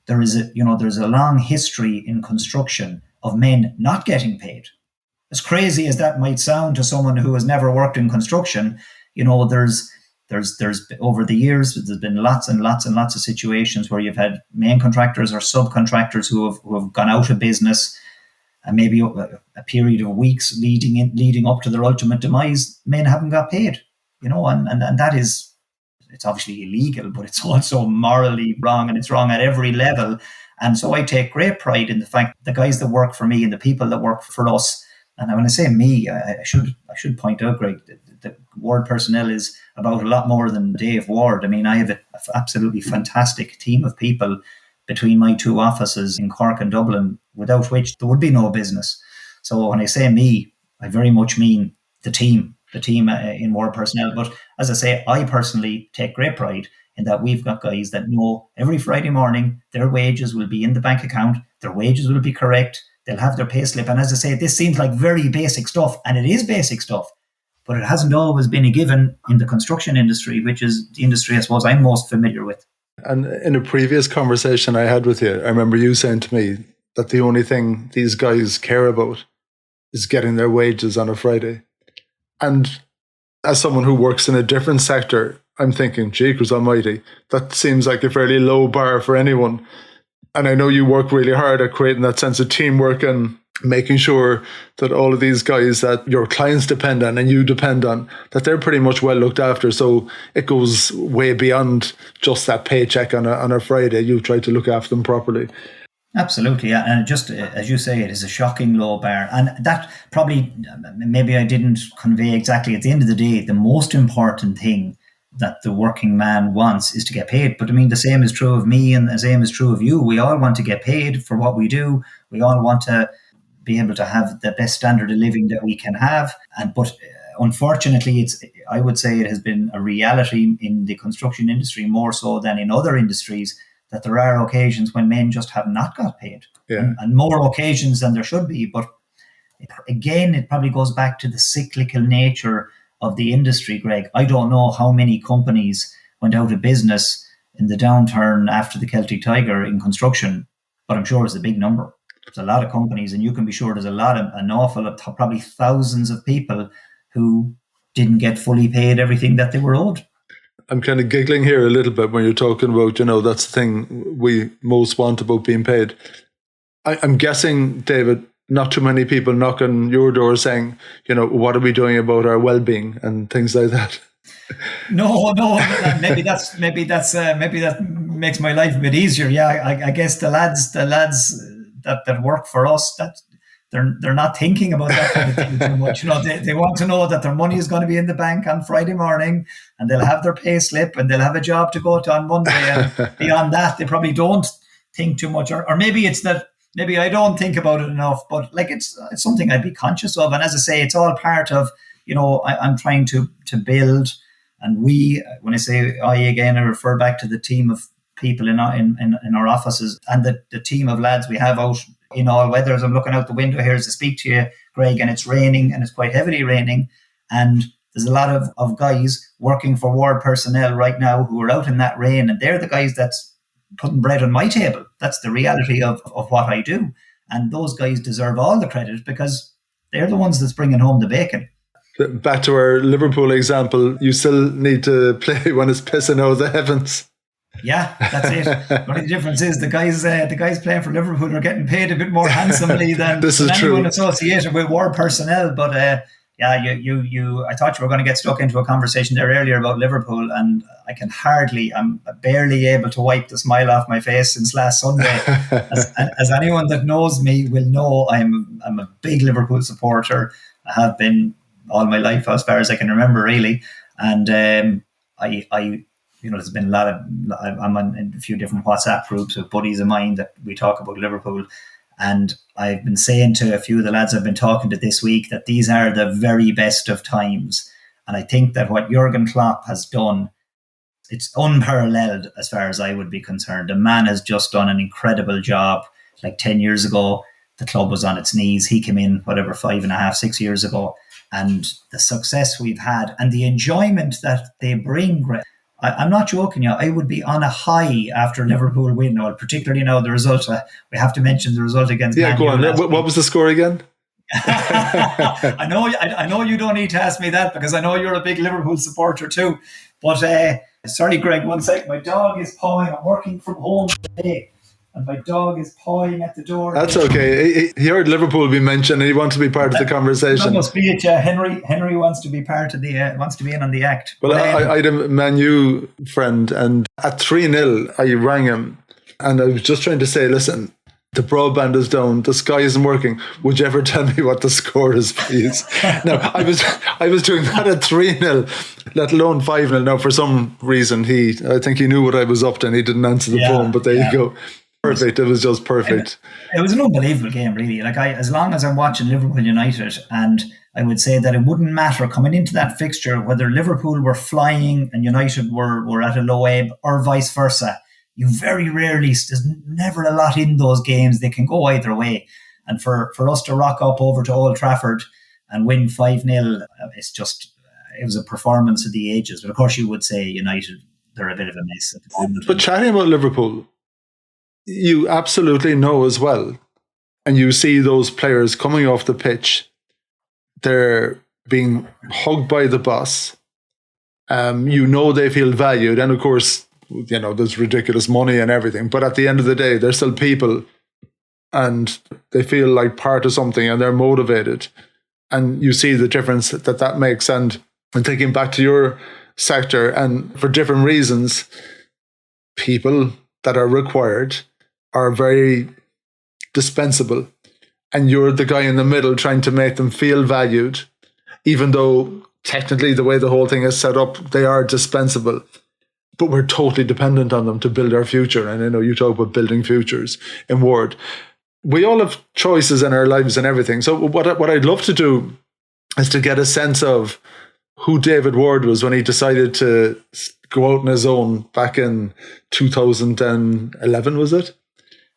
there's a long history in construction of men not getting paid. As crazy as that might sound to someone who has never worked in construction, there's over the years, there's been lots and lots and lots of situations where you've had main contractors or subcontractors who have gone out of business, and maybe a period of weeks leading up to their ultimate demise, men haven't got paid, and that is, it's obviously illegal, but it's also morally wrong, and it's wrong at every level. And so I take great pride in the fact the guys that work for me and the people that work for us. And when I say me, I should point out, Greg, that Ward Personnel is about a lot more than Dave Ward. I mean, I have an absolutely fantastic team of people between my two offices in Cork and Dublin, without which there would be no business. So when I say me, I very much mean the team in Ward Personnel. But as I say, I personally take great pride in that we've got guys that know every Friday morning their wages will be in the bank account, their wages will be correct, they'll have their pay slip. And as I say, this seems like very basic stuff, and it is basic stuff, but it hasn't always been a given in the construction industry, which is the industry I suppose I'm most familiar with. And in a previous conversation I had with you, I remember you saying to me that the only thing these guys care about is getting their wages on a Friday. And as someone who works in a different sector, I'm thinking, Jeekers almighty, that seems like a fairly low bar for anyone. And I know you work really hard at creating that sense of teamwork and making sure that all of these guys that your clients depend on and you depend on, that they're pretty much well looked after. So it goes way beyond just that paycheck on a Friday. You try to look after them properly. Absolutely, yeah. And just as you say, it is a shocking low bar. And that probably, maybe I didn't convey exactly. At the end of the day, the most important thing that the working man wants is to get paid. But I mean, the same is true of me and the same is true of you. We all want to get paid for what we do. We all want to be able to have the best standard of living that we can have. But unfortunately, I would say it has been a reality in the construction industry more so than in other industries, that there are occasions when men just have not got paid, and more occasions than there should be. But again, it probably goes back to the cyclical nature of the industry, Greg. I don't know how many companies went out of business in the downturn after the Celtic Tiger in construction, but I'm sure it's a big number. There's a lot of companies, and you can be sure there's an awful lot, probably thousands of people who didn't get fully paid everything that they were owed. I'm kind of giggling here a little bit when you're talking about, that's the thing we most want about being paid. I'm guessing, David, not too many people knock on your door saying, what are we doing about our well-being and things like that. No. Maybe that makes my life a bit easier. Yeah, I guess the lads that work for us, that they're not thinking about that kind of thing too much. They want to know that their money is going to be in the bank on Friday morning, and they'll have their pay slip, and they'll have a job to go to on Monday. And beyond that, they probably don't think too much, or maybe it's that. Maybe I don't think about it enough, but it's something I'd be conscious of. And as I say, it's all part of, I'm trying to build. And when I say I again, I refer back to the team of people in our offices and the team of lads we have out in all weathers. I'm looking out the window here as I speak to you, Greg, and it's raining, and it's quite heavily raining. And there's a lot of guys working for Ward Personnel right now who are out in that rain, and they're the guys that's putting bread on my table. That's the reality of what I do. And those guys deserve all the credit because they're the ones that's bringing home the bacon. Back to our Liverpool example, you still need to play when it's pissing out of the heavens. Yeah, that's it. The only difference is the guys playing for Liverpool are getting paid a bit more handsomely than anyone associated with war personnel. But I thought you were going to get stuck into a conversation there earlier about Liverpool, and I'm barely able to wipe the smile off my face since last Sunday. As anyone that knows me will know, I'm a big Liverpool supporter. I have been all my life, as far as I can remember, really. And there's been I'm on a few different WhatsApp groups with buddies of mine that we talk about Liverpool. And I've been saying to a few of the lads I've been talking to this week that these are the very best of times. And I think that what Jurgen Klopp has done, it's unparalleled as far as I would be concerned. The man has just done an incredible job. Like 10 years ago, the club was on its knees. He came in, 5.5, 6 years ago. And the success we've had and the enjoyment that they bring, I'm not joking you. I would be on a high after Liverpool win, or particularly now the result. We have to mention the result against Man go on. What was the score again? I know you don't need to ask me that because I know you're a big Liverpool supporter too. But sorry, Greg, 1 sec. My dog is pawing. I'm working from home today, and my dog is pawing at the door. That's okay. He heard Liverpool be mentioned, and he wants to be part of the conversation. That must be it. Yeah, Henry wants to be part of the wants to be in on the act. Well, I had a Man U friend, and at 3-0, I rang him, and I was just trying to say, listen, the broadband is down, the Sky isn't working. Would you ever tell me what the score is, please? Now, I was doing that at 3-0, let alone 5-0. Now, for some reason, I think he knew what I was up to, and he didn't answer the phone. But there you go. Perfect. It was just perfect. It was an unbelievable game, really. As long as I'm watching Liverpool United, and I would say that it wouldn't matter coming into that fixture whether Liverpool were flying and United were at a low ebb or vice versa. You very rarely, there's never a lot in those games. They can go either way. And for us to rock up over to Old Trafford and win 5-0, it was a performance of the ages. But of course, you would say United, they're a bit of a mess at the moment. But chatting about Liverpool, you absolutely know as well, and you see those players coming off the pitch, they're being hugged by the boss. They feel valued, and of course, there's ridiculous money and everything, but at the end of the day, they're still people, and they feel like part of something, and they're motivated, and you see the difference that makes. And thinking back to your sector, and for different reasons, people that are required are very dispensable, and you're the guy in the middle trying to make them feel valued, even though technically the way the whole thing is set up, they are dispensable, but we're totally dependent on them to build our future. And I know you talk about building futures in Ward. We all have choices in our lives and everything. So what I'd love to do is to get a sense of who David Ward was when he decided to go out on his own back in 2011, was it?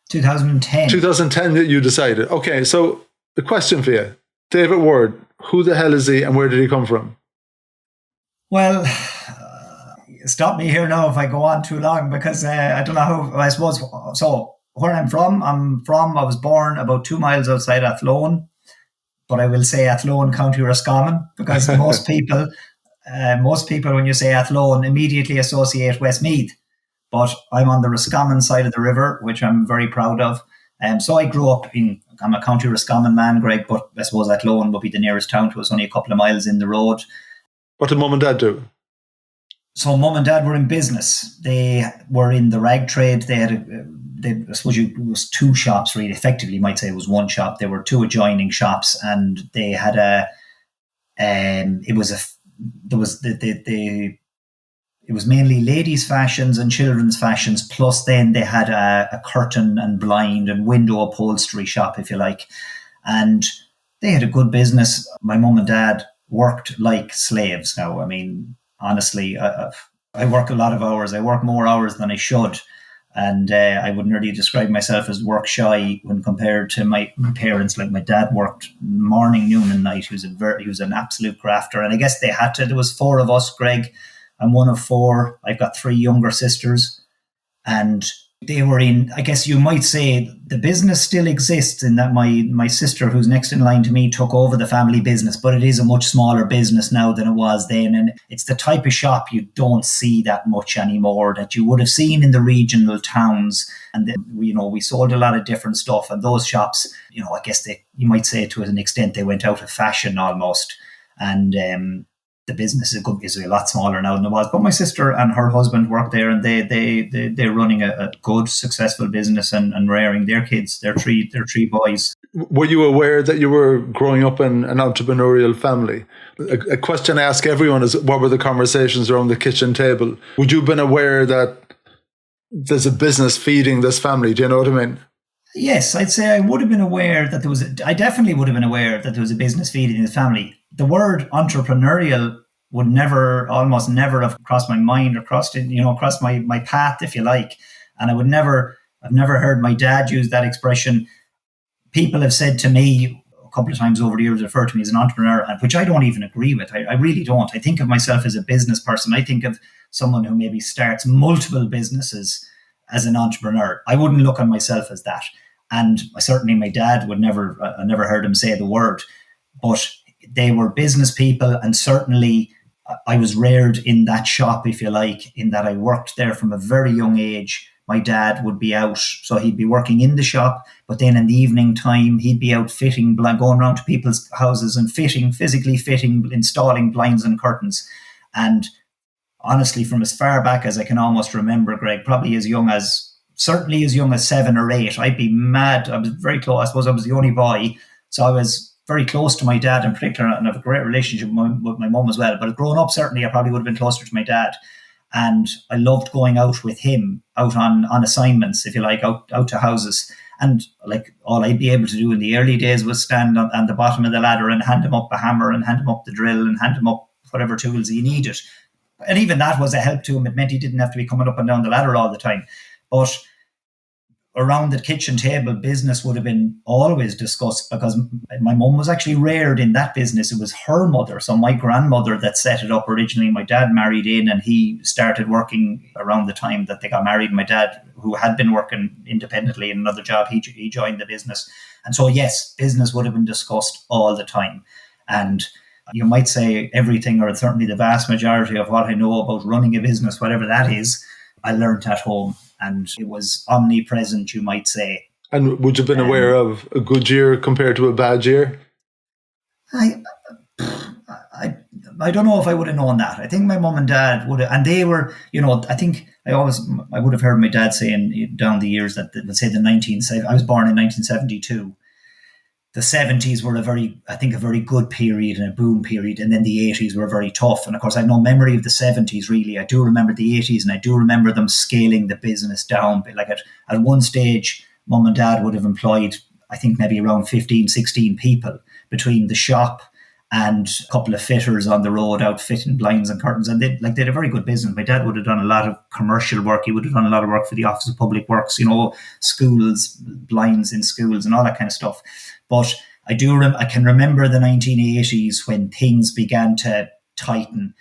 2010. 2010 you decided. Okay, so the question for you, David Ward, who the hell is he and where did he come from? Well, stop me here now if I go on too long, because I don't know how, I suppose. So where I was born about 2 miles outside Athlone, but I will say Athlone, County Roscommon, because most people when you say Athlone immediately associate Westmeath. But I'm on the Roscommon side of the river, which I'm very proud of. So I grew up I'm a County Roscommon man, Greg, but I suppose Athlone would be the nearest town to us, only a couple of miles in the road. What did mum and dad do? So mum and dad were in business. They were in the rag trade. They had I suppose it was 2 shops, really. Effectively, you might say it was 1 shop. There were 2 adjoining shops, and they had it was mainly ladies' fashions and children's fashions. Plus, then they had a curtain and blind and window upholstery shop, if you like. And they had a good business. My mum and dad worked like slaves. Now, I mean, honestly, I work a lot of hours. I work more hours than I should. And I would nearly describe myself as work shy when compared to my parents. Like, my dad worked morning, noon and night. He was an absolute grafter. And I guess they had to. There was 4 of us, Greg. I'm one of 4. I've got 3 younger sisters. And they were in, I guess you might say, the business still exists in that my sister, who's next in line to me, took over the family business, but it is a much smaller business now than it was then. And it's the type of shop you don't see that much anymore that you would have seen in the regional towns. And then, we sold a lot of different stuff. And those shops, I guess you might say to an extent, they went out of fashion almost. And the business is a lot smaller now than it was. But my sister and her husband work there, and they're running a good, successful business and rearing their kids, their three boys. Were you aware that you were growing up in an entrepreneurial family? A question I ask everyone is, what were the conversations around the kitchen table? Would you have been aware that there's a business feeding this family? Do you know what I mean? Yes, I'd say I would have been aware that I definitely would have been aware that there was a business feeding the family. The word entrepreneurial would almost never have crossed my mind or crossed my path, if you like. And I've never heard my dad use that expression. People have said to me a couple of times over the years, refer to me as an entrepreneur, which I don't even agree with. I really don't. I think of myself as a business person. I think of someone who maybe starts multiple businesses as an entrepreneur. I wouldn't look on myself as that. And certainly my dad would never, I never heard him say the word, but they were business people. And certainly I was reared in that shop, if you like, in that I worked there from a very young age. My dad would be out, so he'd be working in the shop, but then in the evening time, he'd be out fitting, going around to people's houses and physically fitting, installing blinds and curtains. And honestly, from as far back as I can almost remember, Greg, probably certainly as young as 7 or 8, I'd be mad. I was very close. I suppose I was the only boy, so I was very close to my dad in particular, and I have a great relationship with my mum as well. But growing up, certainly I probably would have been closer to my dad. And I loved going out with him, out on assignments, if you like, out to houses. And like all I'd be able to do in the early days was stand on the bottom of the ladder and hand him up a hammer and hand him up the drill and hand him up whatever tools he needed. And even that was a help to him. It meant he didn't have to be coming up and down the ladder all the time. But around the kitchen table, business would have been always discussed, because my mum was actually reared in that business. It was her mother, so my grandmother, that set it up originally. My dad married in, and he started working around the time that they got married. My dad, who had been working independently in another job, he joined the business. And so, yes, business would have been discussed all the time. And you might say everything, or certainly the vast majority of what I know about running a business, whatever that is, I learned at home. And it was omnipresent, you might say. And would you have been aware of a good year compared to a bad year? I don't know if I would have known that. I think my mum and dad would have, and they were, I think I would have heard my dad saying down the years that, let's say I was born in 1972. The 70s were a very good period and a boom period. And then the 80s were very tough. And of course, I have no memory of the 70s, really. I do remember the 80s, and I do remember them scaling the business down. But like at one stage, mum and dad would have employed, I think, maybe around 15, 16 people between the shop and a couple of fitters on the road out fitting blinds and curtains. And they had a very good business. My dad would have done a lot of commercial work. He would have done a lot of work for the Office of Public Works, schools, blinds in schools and all that kind of stuff. But I can remember the 1980s when things began to tighten.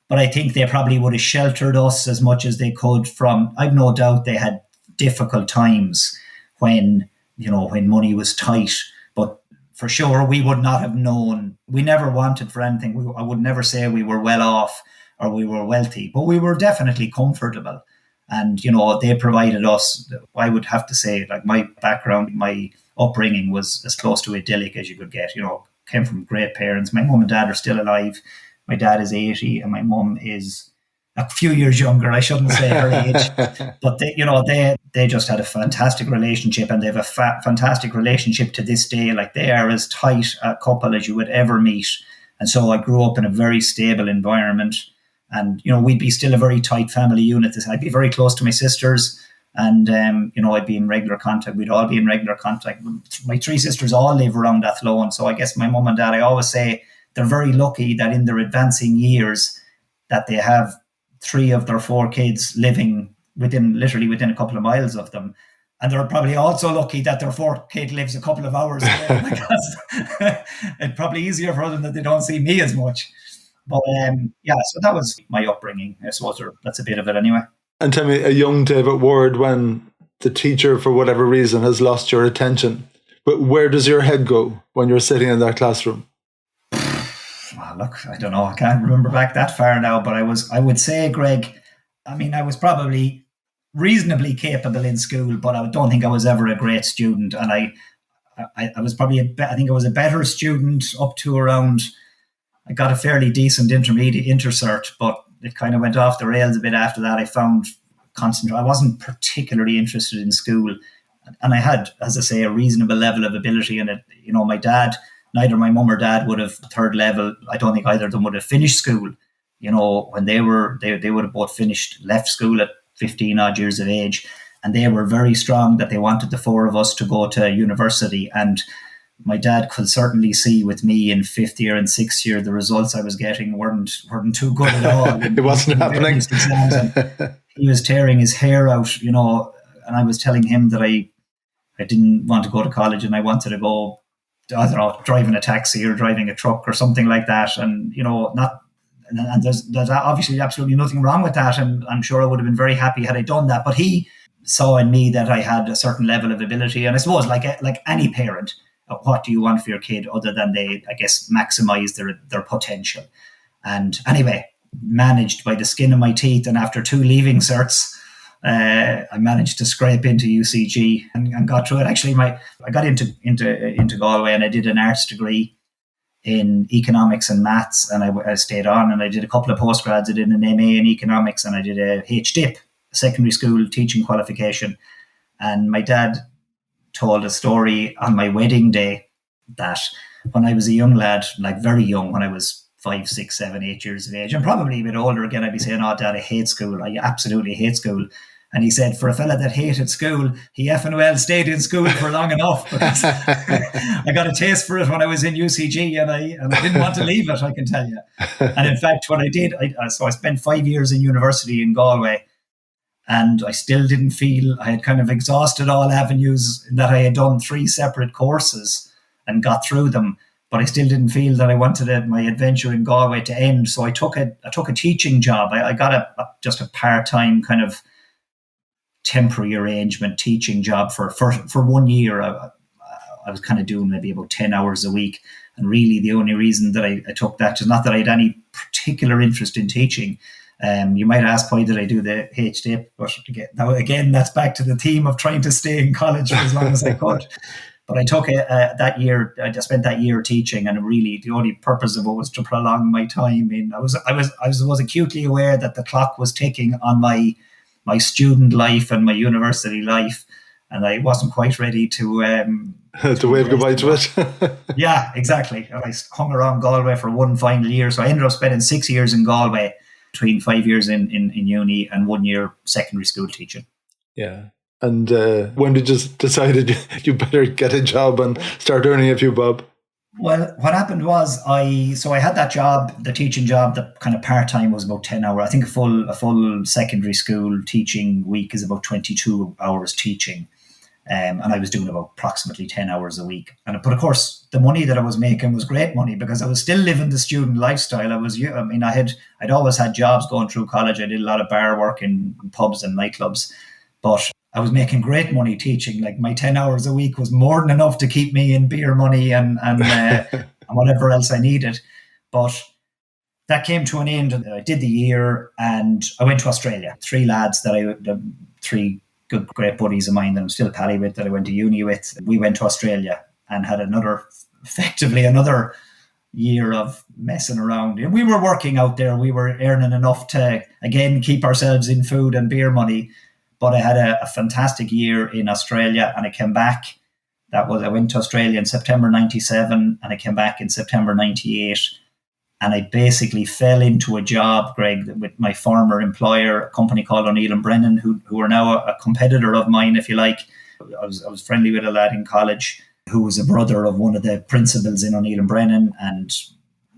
But I think they probably would have sheltered us as much as they could from, I've no doubt they had difficult times when money was tight. But for sure, we would not have known. We never wanted for anything. I would never say we were well off or we were wealthy, but we were definitely comfortable. And, they provided us, I would have to say, like my background, my upbringing was as close to idyllic as you could get. Came from great parents. My mum and dad are still alive. My dad is 80 and my mum is a few years younger. I shouldn't say her age, but they just had a fantastic relationship, and they have a fantastic relationship to this day. Like, they are as tight a couple as you would ever meet. And so I grew up in a very stable environment, and, we'd be still a very tight family unit. I'd be very close to my sisters. And, I'd be in regular contact. We'd all be in regular contact. My 3 sisters all live around Athlone. So I guess my mum and dad, I always say they're very lucky that in their advancing years that they have 3 of their 4 kids living literally within a couple of miles of them. And they're probably also lucky that their 4th kid lives a couple of hours away, because it's probably easier for them that they don't see me as much. But so that was my upbringing. I suppose that's a bit of it anyway. And tell me, a young David Ward, when the teacher, for whatever reason, has lost your attention. But where does your head go when you're sitting in that classroom? Well, look, I don't know. I can't remember back that far now, but I would say, Greg, I mean, I was probably reasonably capable in school, but I don't think I was ever a great student. And I was probably, I think I was a better student up to around, I got a fairly decent intermediate intercert, but it kind of went off the rails a bit after that. I found I wasn't particularly interested in school. And I had, as I say, a reasonable level of ability in it. You know, my dad, neither my mum or dad would have third level. I don't think either of them would have finished school. You know, when they would have both left school at 15 odd years of age. And they were very strong that they wanted the four of us to go to university. And my dad could certainly see with me in fifth year and sixth year, the results I was getting weren't too good at all. It wasn't happening. He was tearing his hair out, you know, and I was telling him that I didn't want to go to college and I wanted to go, I don't know, driving a taxi or driving a truck or something like that. And, you know, and there's obviously absolutely nothing wrong with that. And I'm sure I would have been very happy had I done that. But he saw in me that I had a certain level of ability. And I suppose like any parent, what do you want for your kid other than they, I guess, maximize their potential? And anyway, managed by the skin of my teeth. And after 2 leaving certs, I managed to scrape into UCG and got through it. Actually, I got into Galway and I did an arts degree in economics and maths, and I stayed on and I did a couple of postgrads. I did an MA in economics and I did a HDIP, a secondary school teaching qualification. And my dad told a story on my wedding day that when I was a young lad, like very young, when I was 5, 6, 7, 8 years of age, and probably a bit older again, I'd be saying, "Oh, Dad, I hate school. I absolutely hate school." And he said, for a fella that hated school, he effing well stayed in school for long enough, because I got a taste for it when I was in UCG, and I didn't want to leave it, I can tell you. And in fact, what I did, so I spent 5 years in university in Galway, and I still didn't feel, I had kind of exhausted all avenues in that I had done 3 separate courses and got through them, but I still didn't feel that I wanted my adventure in Galway to end. So I took a teaching job. I got just a part-time kind of temporary arrangement teaching job for 1 year. I was kind of doing maybe about 10 hours a week. And really the only reason that I took that is not that I had any particular interest in teaching. You might ask, why did I do the HDIP? But again, that's back to the theme of trying to stay in college for as long as I could. But I took that year. I just spent that year teaching, and really the only purpose of it was to prolong my time. I was acutely aware that the clock was ticking on my student life and my university life, and I wasn't quite ready to wave goodbye to it. Yeah, exactly. And I hung around Galway for one final year, so I ended up spending 6 years in Galway, between 5 years in uni and 1 year secondary school teaching. Yeah. And when did you decided you better get a job and start earning a few bob? Well, what happened was I had that job, the teaching job, that kind of part-time was about 10 hours. I think a full secondary school teaching week is about 22 hours teaching. And I was doing about approximately 10 hours a week. But of course, the money that I was making was great money, because I was still living the student lifestyle. I'd always had jobs going through college. I did a lot of bar work in pubs and nightclubs, but I was making great money teaching. Like, my 10 hours a week was more than enough to keep me in beer money and whatever else I needed. But that came to an end. I did the year and I went to Australia. 3 lads that 3 good, great buddies of mine that I'm still pally with, that I went to uni with. We went to Australia and had effectively another year of messing around. We were working out there. We were earning enough to, again, keep ourselves in food and beer money. But I had a fantastic year in Australia, and I came back. I went to Australia in September 97 and I came back in September 98. And I basically fell into a job, Greg, with my former employer, a company called O'Neill and Brennan, who are now a competitor of mine, if you like. I was friendly with a lad in college who was a brother of one of the principals in O'Neill and Brennan. And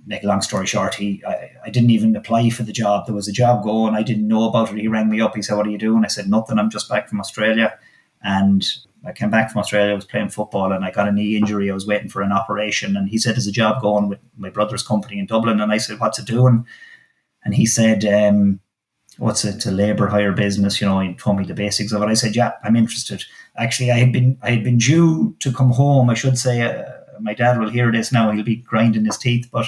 make a long story short, I didn't even apply for the job. There was a job going. I didn't know about it. He rang me up. He said, "What are you doing?" I said, "Nothing. I'm just back from Australia." And I came back from Australia. I was playing football and I got a knee injury. I was waiting for an operation. And he said, "There's a job going with my brother's company in Dublin." And I said, "What's it doing?" And he said, it's a labour hire business, he told me the basics of it. I said, yeah, I'm interested. Actually, I had been due to come home. I should say, my dad will hear this now, he'll be grinding his teeth, but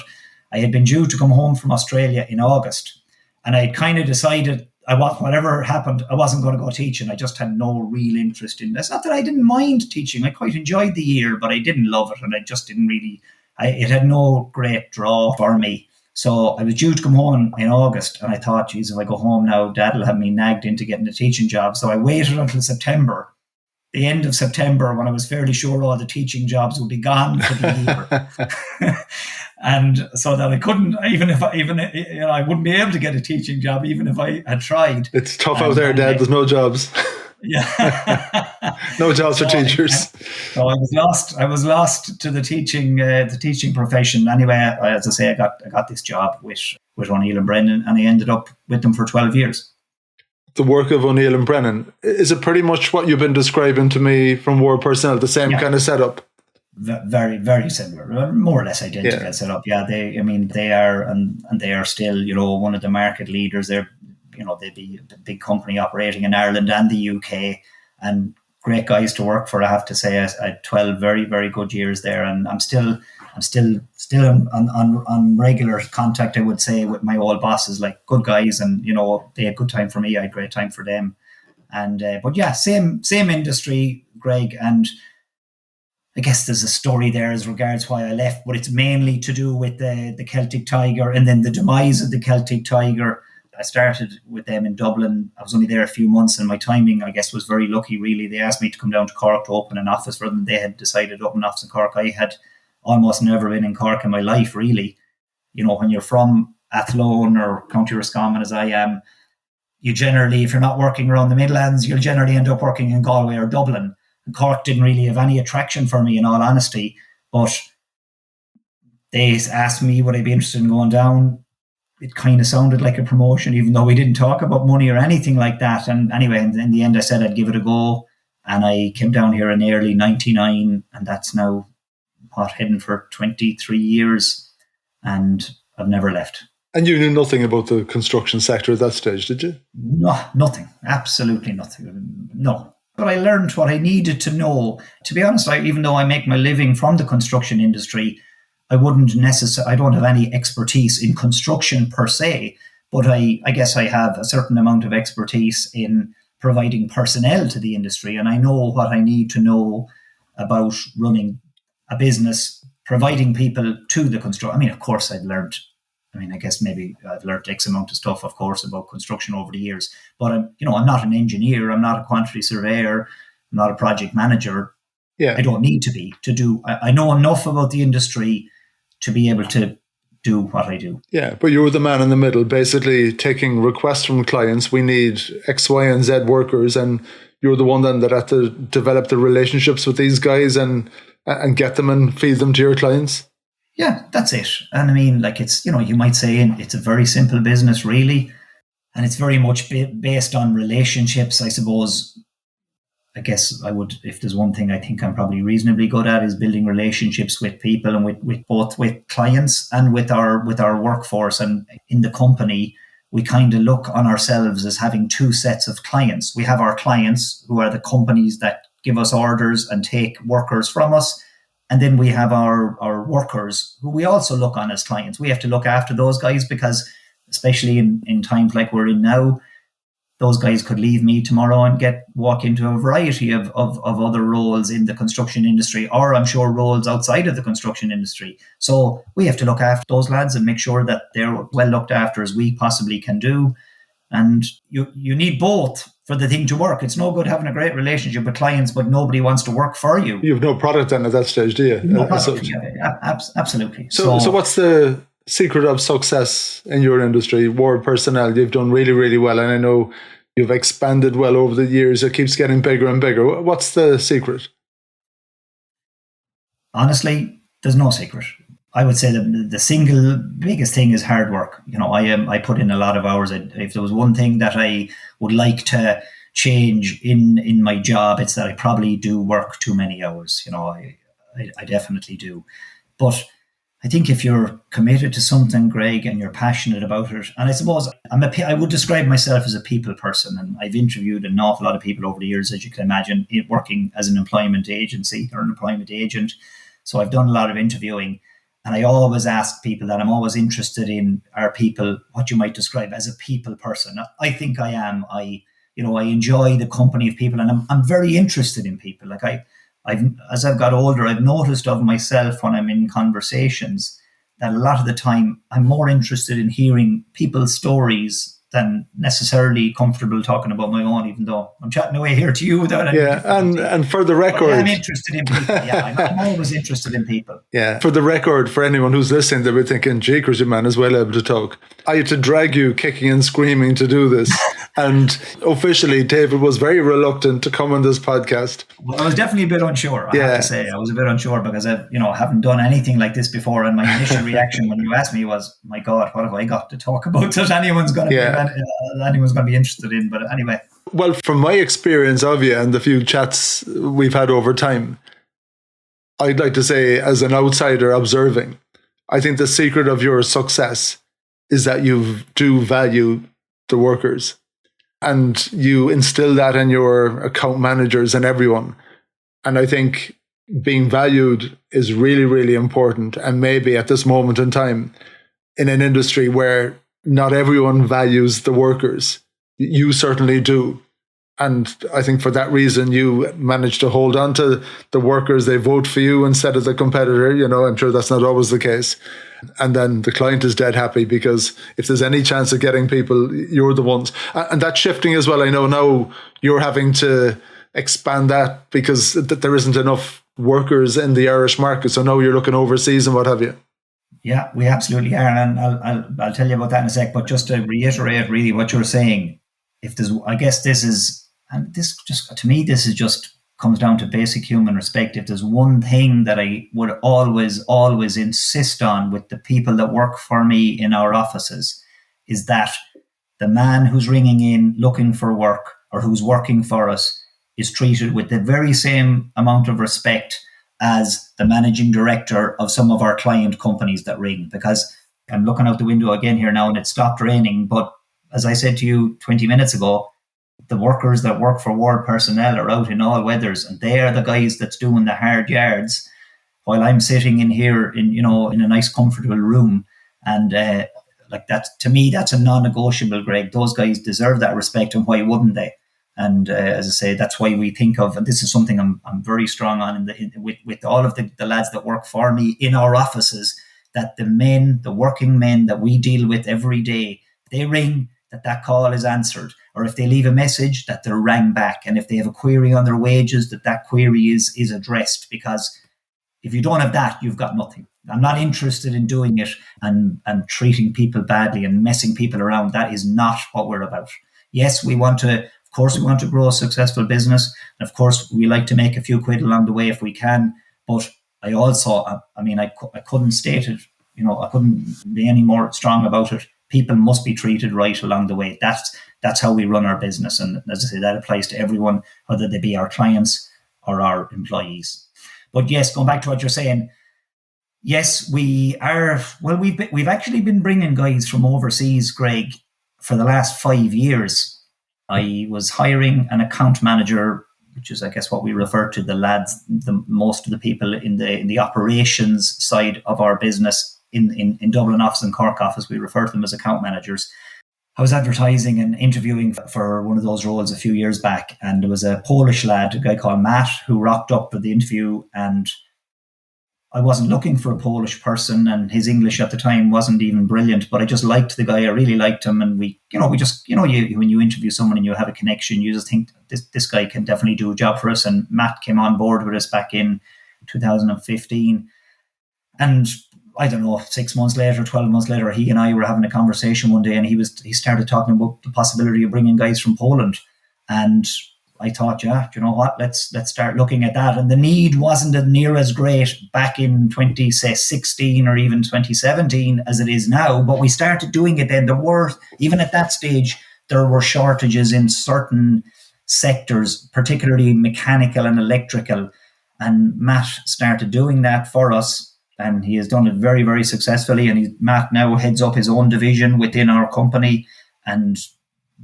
I had been due to come home from Australia in August, and I had kind of decided whatever happened, I wasn't going to go teaching. I just had no real interest in this. Not that I didn't mind teaching. I quite enjoyed the year, but I didn't love it, and I just didn't really, it had no great draw for me. So I was due to come home in August, and I thought, geez, if I go home now, Dad will have me nagged into getting a teaching job. So I waited until September, the end of September, when I was fairly sure all the teaching jobs would be gone for the year. And so that I couldn't, I wouldn't be able to get a teaching job even if I had tried. It's tough out there, Dad. There's no jobs. Yeah. No jobs for teachers. So I was lost to the teaching profession. Anyway, as I say, I got this job with O'Neill and Brennan, and I ended up with them for 12 years. The work of O'Neill and Brennan, is it pretty much what you've been describing to me from Ward Personnel, the same kind of setup? Very, very similar, more or less identical setup. Yeah, they are, and they are still, one of the market leaders. They'd be a big company operating in Ireland and the UK, and great guys to work for. I have to say, I had 12 very, very good years there, and I'm still on regular contact, I would say, with my old bosses, like good guys, and they had good time for me, I had great time for them, and but yeah, same industry, Greg, and I guess there's a story there as regards why I left, but it's mainly to do with the Celtic Tiger and then the demise of the Celtic Tiger. I started with them in Dublin. I was only there a few months, and my timing, I guess, was very lucky, really. They asked me to come down to Cork to open an office for them. They had decided to open an office in Cork. I had almost never been in Cork in my life, really. When you're from Athlone or County Roscommon, as I am, you generally, if you're not working around the Midlands, you'll generally end up working in Galway or Dublin. And Cork didn't really have any attraction for me, in all honesty. But they asked me would I be interested in going down. It kind of sounded like a promotion, even though we didn't talk about money or anything like that. And anyway, in the end, I said I'd give it a go. And I came down here in early 99, and that's now heading for 23 years. And I've never left. And you knew nothing about the construction sector at that stage, did you? No, nothing. Absolutely nothing. No. But I learned what I needed to know. To be honest, even though I make my living from the construction industry, I don't have any expertise in construction per se, but I guess I have a certain amount of expertise in providing personnel to the industry, and I know what I need to know about running a business, providing people to the construction. I mean, of course, I guess maybe I've learned X amount of stuff, of course, about construction over the years. But I'm not an engineer. I'm not a quantity surveyor. I'm not a project manager. Yeah, I don't need to be to do. I know enough about the industry to be able to do what I do. Yeah, but you were the man in the middle, basically taking requests from clients. We need X, Y, and Z workers, and you're the one then that had to develop the relationships with these guys and get them and feed them to your clients. Yeah, that's it. And I mean, like, it's, you might say it's a very simple business, really. And it's very much based on relationships, I suppose. I guess if there's one thing I think I'm probably reasonably good at, is building relationships with people, and with both with clients and with our workforce. And in the company, we kind of look on ourselves as having two sets of clients. We have our clients, who are the companies that give us orders and take workers from us. And then we have our workers, who we also look on as clients. We have to look after those guys, because especially in times like we're in now, those guys could leave me tomorrow and walk into a variety of other roles in the construction industry, or I'm sure roles outside of the construction industry. So we have to look after those lads and make sure that they're well looked after as we possibly can do. And you need both for the thing to work. It's no good having a great relationship with clients, but nobody wants to work for you. You have no product then at that stage, do you? No product, yeah, absolutely. So what's the secret of success in your industry? Ward Personnel, you've done really, really well. And I know you've expanded well over the years. It keeps getting bigger and bigger. What's the secret? Honestly, there's no secret. I would say the single biggest thing is hard work. I put in a lot of hours. If there was one thing that I would like to change in my job, it's that I probably do work too many hours. I definitely do. But I think if you're committed to something, Greg, and you're passionate about it, and I suppose I would describe myself as a people person, and I've interviewed an awful lot of people over the years, as you can imagine, working as an employment agency or an employment agent. So I've done a lot of interviewing, and I always ask people that I'm always interested in are people what you might describe as a people person. I think I am. I enjoy the company of people, and I'm very interested in people. Like as I've got older, I've noticed of myself when I'm in conversations that a lot of the time I'm more interested in hearing people's stories than necessarily comfortable talking about my own, even though I'm chatting away here to you without any difficulty. And for the record, I'm interested in people. Yeah, I'm always interested in people. Yeah, for the record, for anyone who's listening, they'll be thinking, "Gee, Christian man is well able to talk." I had to drag you kicking and screaming to do this, and officially, David was very reluctant to come on this podcast. Well, I was definitely a bit unsure. I have to say, I was a bit unsure because I haven't done anything like this before, and my initial reaction when you asked me was, "My God, what have I got to talk about that anyone's going to be interested in?" But anyway. Well, from my experience of you and the few chats we've had over time, I'd like to say, as an outsider observing, I think the secret of your success is that you do value the workers, and you instill that in your account managers and everyone. And I think being valued is really, really important. And maybe at this moment in time, in an industry where not everyone values the workers, you certainly do. And I think for that reason, you managed to hold on to the workers. They vote for you instead of the competitor. I'm sure that's not always the case. And then the client is dead happy because if there's any chance of getting people, you're the ones. And that's shifting as well. I know now you're having to expand that because there isn't enough workers in the Irish market. So now you're looking overseas and what have you. Yeah, we absolutely are. And I'll tell you about that in a sec. But just to reiterate really what you're saying, to me, this is just comes down to basic human respect. If there's one thing that I would always insist on with the people that work for me in our offices is that the man who's ringing in looking for work or who's working for us is treated with the very same amount of respect as the managing director of some of our client companies that ring. Because I'm looking out the window again here now and it stopped raining. But as I said to you 20 minutes ago, the workers that work for Ward Personnel are out in all weathers, and they are the guys that's doing the hard yards while I'm sitting in here in a nice comfortable room. And like that, to me, that's a non-negotiable, Greg. Those guys deserve that respect, and why wouldn't they? And as I say, that's why we think of, and this is something I'm very strong on with all of the lads that work for me in our offices, that the working men that we deal with every day, they ring, that call is answered, or if they leave a message, that they're rang back, and if they have a query on their wages, that query is addressed. Because if you don't have that, you've got nothing. I'm not interested in doing it and treating people badly and messing people around. That is not what we're about. Yes, we want to grow a successful business, and of course we like to make a few quid along the way if we can. But I couldn't state it. I couldn't be any more strong about it. People must be treated right along the way. That's how we run our business. And as I say, that applies to everyone, whether they be our clients or our employees. But yes, going back to what you're saying, yes, we are. Well, we've actually been bringing guys from overseas, Greg, for the last 5 years. I was hiring an account manager, which is, I guess, what we refer to the lads, most of the people in the operations side of our business. In Dublin office and Cork office, we refer to them as account managers. I was advertising and interviewing for one of those roles a few years back, and there was a Polish lad, a guy called Matt, who rocked up for the interview, and I wasn't looking for a Polish person, and his English at the time wasn't even brilliant, but I just liked the guy. I really liked him, and when you interview someone and you have a connection, you just think this guy can definitely do a job for us. And Matt came on board with us back in 2015, and I don't know, 6 months later, 12 months later, he and I were having a conversation one day, and he started talking about the possibility of bringing guys from Poland. And I thought, yeah, you know what, let's start looking at that. And the need wasn't near as great back in 2016 or even 2017 as it is now, but we started doing it then. Even at that stage, there were shortages in certain sectors, particularly mechanical and electrical. And Matt started doing that for us. and he has done it very, very successfully. And Matt now heads up his own division within our company, and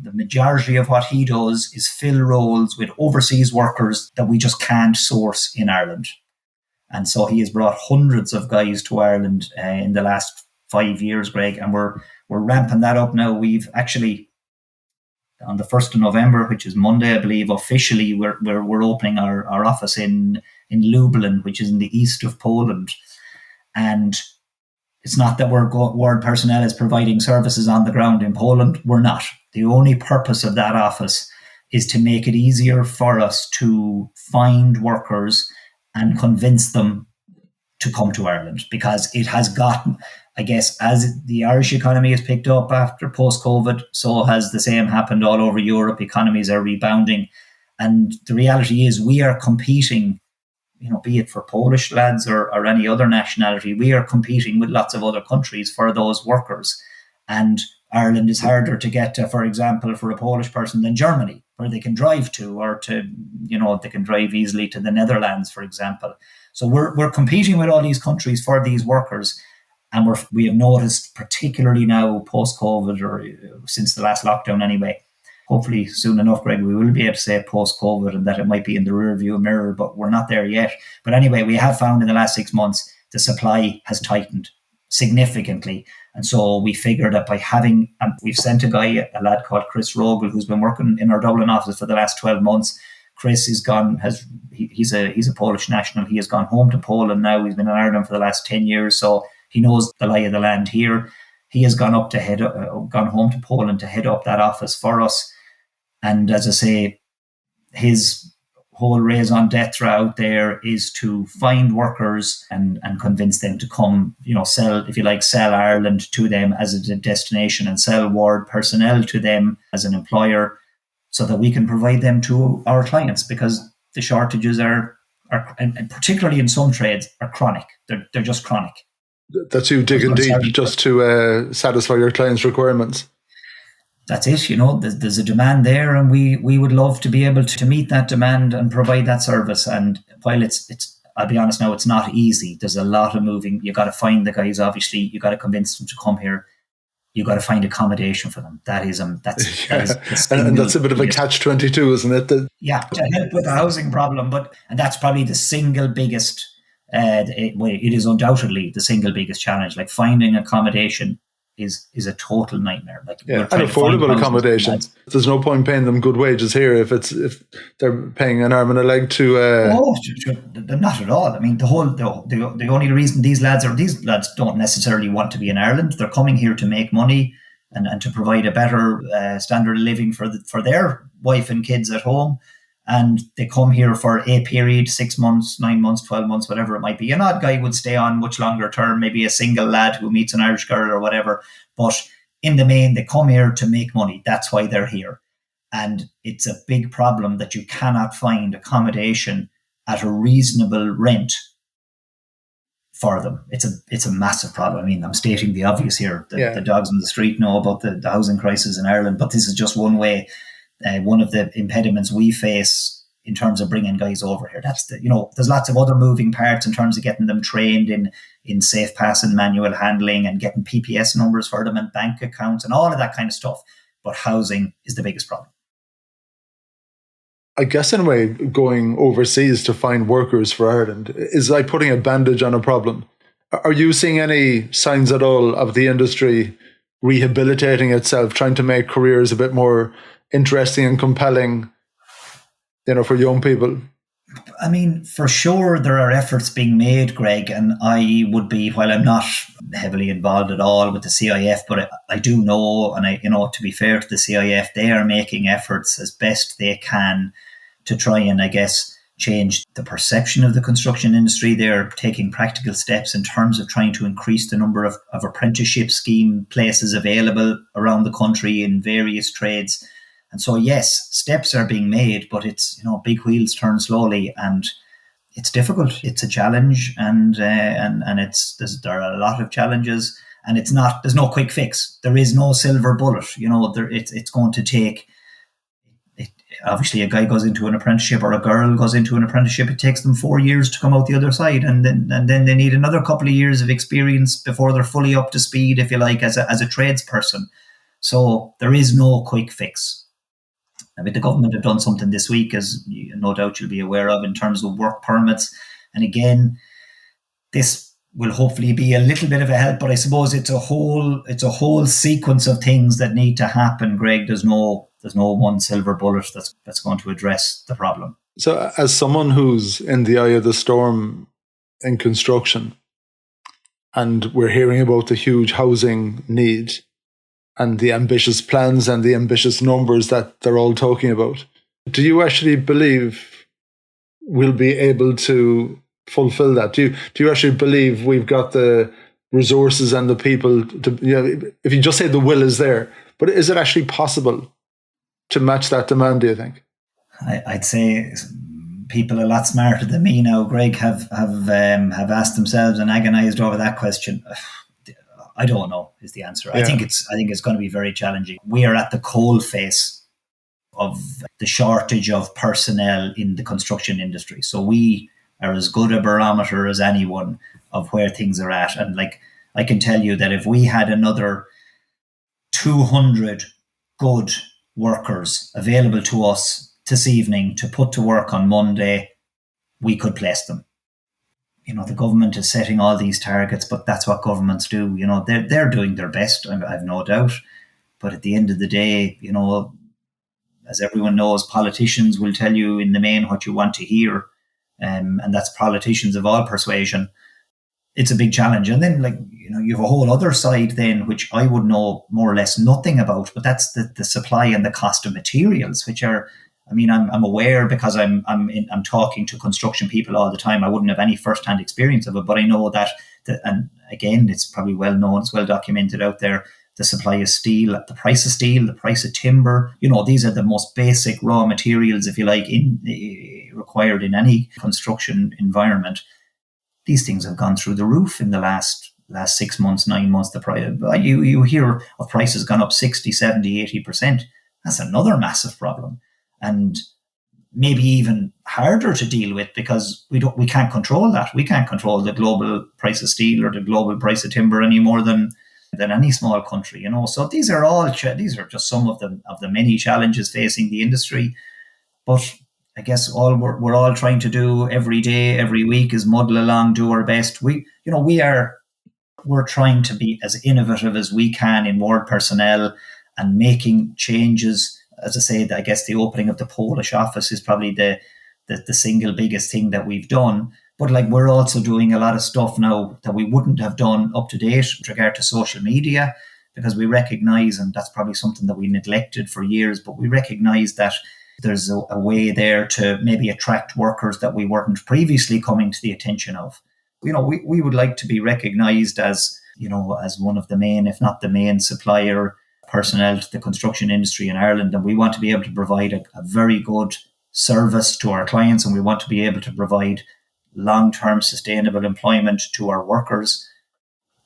the majority of what he does is fill roles with overseas workers that we just can't source in Ireland. And so he has brought hundreds of guys to Ireland in the last 5 years, Greg, and we're ramping that up now. We've actually, on the 1st of November, which is Monday, I believe, officially we're opening our office in Lublin, which is in the east of Poland. And it's not that Word personnel is providing services on the ground in Poland. We're not. The only purpose of that office is to make it easier for us to find workers and convince them to come to Ireland, because it has gotten, I guess, as the Irish economy has picked up after post-COVID, so has the same happened all over Europe. Economies are rebounding. And the reality is we are competing, be it for Polish lads or any other nationality, we are competing with lots of other countries for those workers. And Ireland is harder to get to, for example, for a Polish person than Germany, where they can drive to, or they can drive easily to the Netherlands, for example. So we're competing with all these countries for these workers. And we have noticed, particularly now post-COVID, or since the last lockdown anyway, hopefully soon enough, Greg, we will be able to say post-COVID and that it might be in the rearview mirror, but we're not there yet. But anyway, we have found in the last 6 months, the supply has tightened significantly. And so we figured that by having, we've sent a lad called Chris Rogel, who's been working in our Dublin office for the last 12 months. Chris he's a Polish national. He has gone home to Poland now. He's been in Ireland for the last 10 years. So he knows the lie of the land here. He has gone home to Poland to head up that office for us. And as I say, his whole raison d'etre out there is to find workers and convince them to come, sell Ireland to them as a destination and sell Ward personnel to them as an employer, so that we can provide them to our clients, because the shortages are and particularly in some trades, are chronic. They're just chronic. That's you digging deep just to satisfy your clients' requirements. That's it. There's a demand there, and we would love to be able to meet that demand and provide that service. And while it's I'll be honest now, it's not easy. There's a lot of moving. You got to find the guys. Obviously, you got to convince them to come here. You got to find accommodation for them. That is and that's a bit of a catch-22, isn't it? To help with the housing problem, and that's probably the single biggest. It is undoubtedly the single biggest challenge. Like, finding accommodation is a total nightmare. And affordable accommodation. There's no point paying them good wages here if they're paying an arm and a leg to. Not at all. I mean, the only reason these lads don't necessarily want to be in Ireland. They're coming here to make money and to provide a better standard of living for their wife and kids at home. And they come here for a period, 6 months, 9 months, 12 months, whatever it might be. An odd guy would stay on much longer term, maybe a single lad who meets an Irish girl or whatever. But in the main, they come here to make money. That's why they're here. And it's a big problem that you cannot find accommodation at a reasonable rent for them. It's a massive problem. I mean, I'm stating the obvious here. The dogs on the street know about the housing crisis in Ireland, but this is just one way. One of the impediments we face in terms of bringing guys over here. That's there's lots of other moving parts in terms of getting them trained in safe pass and manual handling, and getting PPS numbers for them and bank accounts and all of that kind of stuff. But housing is the biggest problem. I guess in a way, going overseas to find workers for Ireland is like putting a bandage on a problem. Are you seeing any signs at all of the industry rehabilitating itself, trying to make careers a bit more interesting and compelling, for young people? I mean, for sure, there are efforts being made, Greg, and I would be, while I'm not heavily involved at all with the CIF, but I do know, and to be fair to the CIF, they are making efforts as best they can to try and, I guess, change the perception of the construction industry. They're taking practical steps in terms of trying to increase the number of apprenticeship scheme places available around the country in various trades. And so, yes, steps are being made, but it's, big wheels turn slowly, and it's difficult. It's a challenge, and there are a lot of challenges, and there's no quick fix. There is no silver bullet. It's going to take Obviously, a guy goes into an apprenticeship or a girl goes into an apprenticeship. It takes them 4 years to come out the other side, and then they need another couple of years of experience before they're fully up to speed, if you like, as a tradesperson. So there is no quick fix. I mean, the government have done something this week, as no doubt you'll be aware of, in terms of work permits. And again, this will hopefully be a little bit of a help, but I suppose it's a whole sequence of things that need to happen, Greg. There's no one silver bullet that's going to address the problem. So as someone who's in the eye of the storm in construction, and we're hearing about the huge housing need and the ambitious plans and the ambitious numbers that they're all talking about, do you actually believe we'll be able to fulfill that? Do you actually believe we've got the resources and the people to, if you just say the will is there, but is it actually possible to match that demand, do you think? I'd say people a lot smarter than me now, Greg, have asked themselves and agonized over that question. I don't know is the answer. Yeah. I think it's going to be very challenging. We are at the coal face of the shortage of personnel in the construction industry. So we are as good a barometer as anyone of where things are at. And like, I can tell you that if we had another 200 good workers available to us this evening to put to work on Monday, we could place them. The government is setting all these targets, but that's what governments do. They're doing their best, I've no doubt. But at the end of the day, as everyone knows, politicians will tell you in the main what you want to hear. And that's politicians of all persuasion. It's a big challenge. And then, you have a whole other side then, which I would know more or less nothing about, but that's the supply and the cost of materials, which are, I'm aware because I'm talking to construction people all the time. I wouldn't have any first-hand experience of it, but I know that, and again, it's probably well known, it's well documented out there, the supply of steel, the price of steel, the price of timber, these are the most basic raw materials, if you like, required in any construction environment. These things have gone through the roof in the last 6 months, 9 months. You hear of prices gone up 60, 70, 80%. That's another massive problem. And maybe even harder to deal with because we can't control that. We can't control the global price of steel or the global price of timber any more than any small country, So these are just some of the many challenges facing the industry. But I guess all we're all trying to do every day, every week is muddle along, do our best. We're trying to be as innovative as we can in ward personnel and making changes. As I say, I guess the opening of the Polish office is probably the single biggest thing that we've done. But we're also doing a lot of stuff now that we wouldn't have done up to date with regard to social media, because we recognize, and that's probably something that we neglected for years, but we recognize that there's a way there to maybe attract workers that we weren't previously coming to the attention of. We would like to be recognized as one of the main, if not the main supplier personnel to the construction industry in Ireland. And we want to be able to provide a very good service to our clients, and we want to be able to provide long-term sustainable employment to our workers.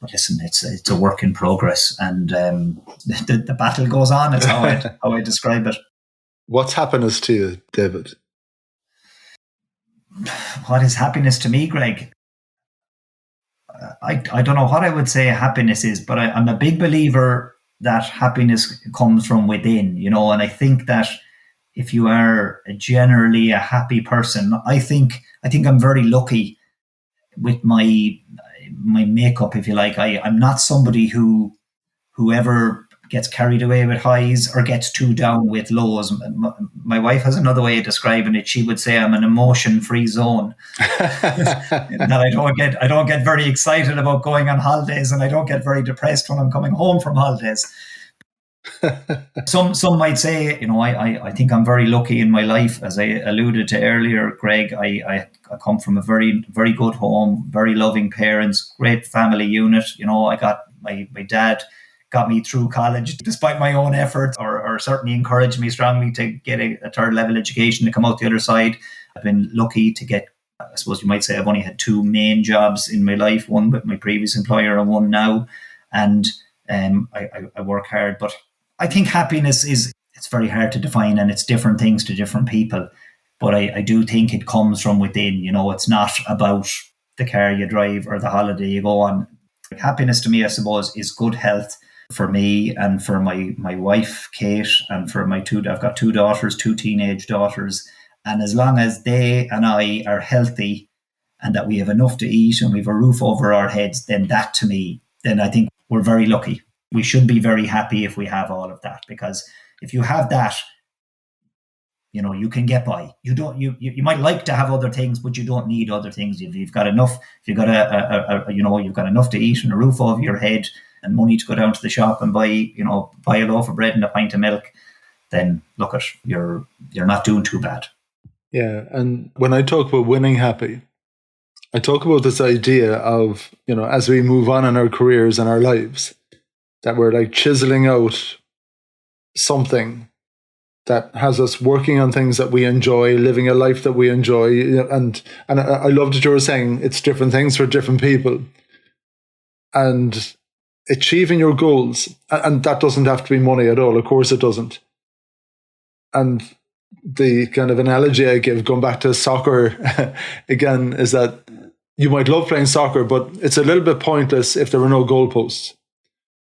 But listen, it's a work in progress, and the battle goes on. It's how I describe it. What's happiness to you, David? What is happiness to me, Greg? I don't know what I would say happiness is, but I'm a big believer that happiness comes from within, and I think that if you are generally a happy person, I think I'm very lucky with my makeup, if you like. I'm not somebody who ever gets carried away with highs or gets too down with lows. My wife has another way of describing it. She would say I'm an emotion-free zone. That I don't get very excited about going on holidays, and I don't get very depressed when I'm coming home from holidays. Some might say, I think I'm very lucky in my life. As I alluded to earlier, Greg, I come from a very, very good home, very loving parents, great family unit. I got my dad got me through college despite my own efforts, or certainly encouraged me strongly to get a third level education to come out the other side. I've been lucky to get, I suppose you might say, I've only had two main jobs in my life, one with my previous employer and one now. And I work hard, but I think happiness is it's very hard to define, and it's different things to different people. But I do think it comes from within. You know, it's not about the car you drive or the holiday you go on. Happiness to me, I suppose, is good health for me and for my wife, Kate, and for I've got 2 daughters, 2 teenage daughters. And as long as they and I are healthy and that we have enough to eat and we have a roof over our heads, then that to me, then I think we're very lucky. We should be very happy if we have all of that, because if you have that, you know, you can get by. You might like to have other things, but you don't need other things. You've got enough. If you've got you've got enough to eat and a roof over your head and money to go down to the shop and buy a loaf of bread and a pint of milk, then look, you're not doing too bad. Yeah, and when I talk about winning happy, I talk about this idea of, you know, as we move on in our careers and our lives, that we're like chiseling out something that has us working on things that we enjoy, living a life that we enjoy. And I love that you were saying it's different things for different people. And achieving your goals, and that doesn't have to be money at all. Of course it doesn't. And the kind of analogy I give, going back to soccer again, is that you might love playing soccer, but it's a little bit pointless if there were no goalposts.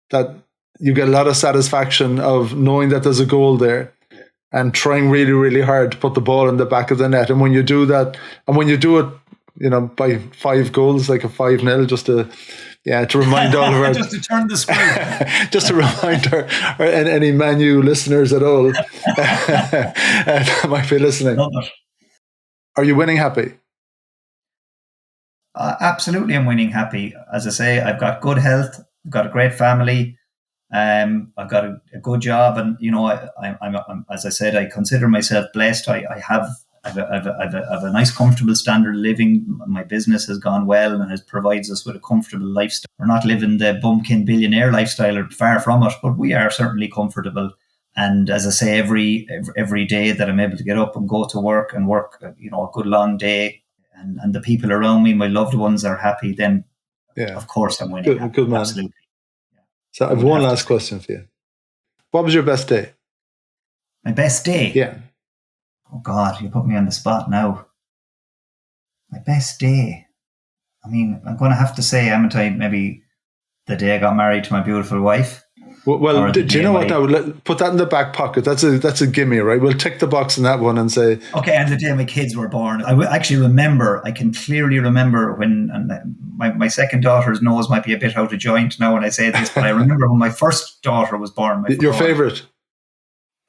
That you get a lot of satisfaction of knowing that there's a goal there and trying really, really hard to put the ball in the back of the net. And when you do that, and when you do it, you know, by 5 goals, like a 5-0, just to remind all of our... just to turn the screen. Just to remind our any Man U listeners at all that might be listening. Are you winning happy? Absolutely, I'm winning happy. As I say, I've got good health. I've got a great family. I've got a good job, and you know, I'm as I said, I consider myself blessed. I have a nice, comfortable standard of living. My business has gone well and it provides us with a comfortable lifestyle. We're not living the bumpkin billionaire lifestyle, or far from it, but we are certainly comfortable. And as I say, every day that I'm able to get up and go to work and work, you know, a good long day, and the people around me, my loved ones, are happy, then of course I'm winning. Good man. Absolutely. So I have one last question for you. What was your best day? My best day? Yeah. Oh God, you put me on the spot now. My best day. I mean, I'm going to have to say, haven't I, maybe the day I got married to my beautiful wife. Well, do you know what now? Put that in the back pocket. That's a gimme, right? We'll tick the box on that one and say... Okay, and the day my kids were born. I can clearly remember when, and my second daughter's nose might be a bit out of joint now when I say this, but I remember when my first daughter was born. Your favourite?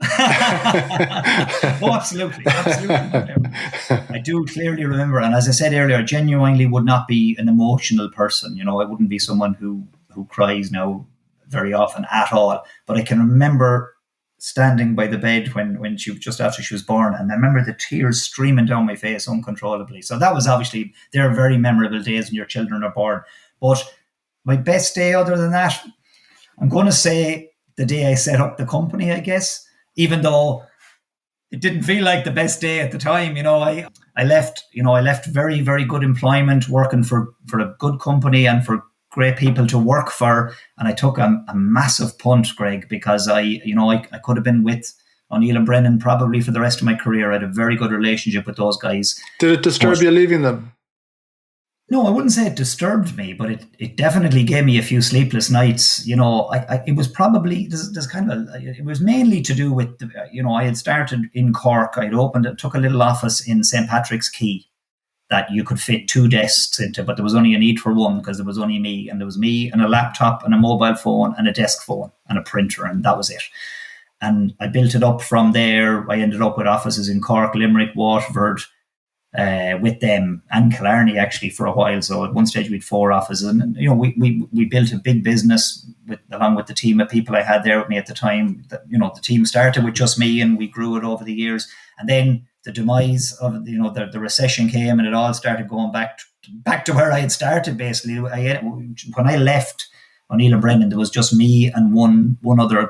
Oh, absolutely. I do clearly remember, and as I said earlier, I genuinely would not be an emotional person. You know, I wouldn't be someone who cries now very often at all. But I can remember standing by the bed when she, just after she was born, and I remember the tears streaming down my face uncontrollably. So that was obviously, they're very memorable days when your children are born. But my best day other than that, I'm going to say the day I set up the company, I guess. Even though it didn't feel like the best day at the time, you know, I left very, very good employment working for a good company and for great people to work for. And I took a massive punt, Greg, because I could have been with O'Neill and Brennan probably for the rest of my career. I had a very good relationship with those guys. Did it disturb you leaving them? No, I wouldn't say it disturbed me, but it definitely gave me a few sleepless nights. You know, it was probably, it was mainly to do with, I had started in Cork. Took a little office in St. Patrick's Quay that you could fit 2 desks into, but there was only a need for one because there was only me, and there was me and a laptop and a mobile phone and a desk phone and a printer, and that was it. And I built it up from there. I ended up with offices in Cork, Limerick, Waterford, with them, and Killarney actually for a while. So at one stage we had 4 offices, and we built a big business along with the team of people I had there with me at the time. The team started with just me, and we grew it over the years. And then the demise of the recession came, and it all started going back to where I had started. Basically, when I left O'Neill and Brennan, there was just me and one other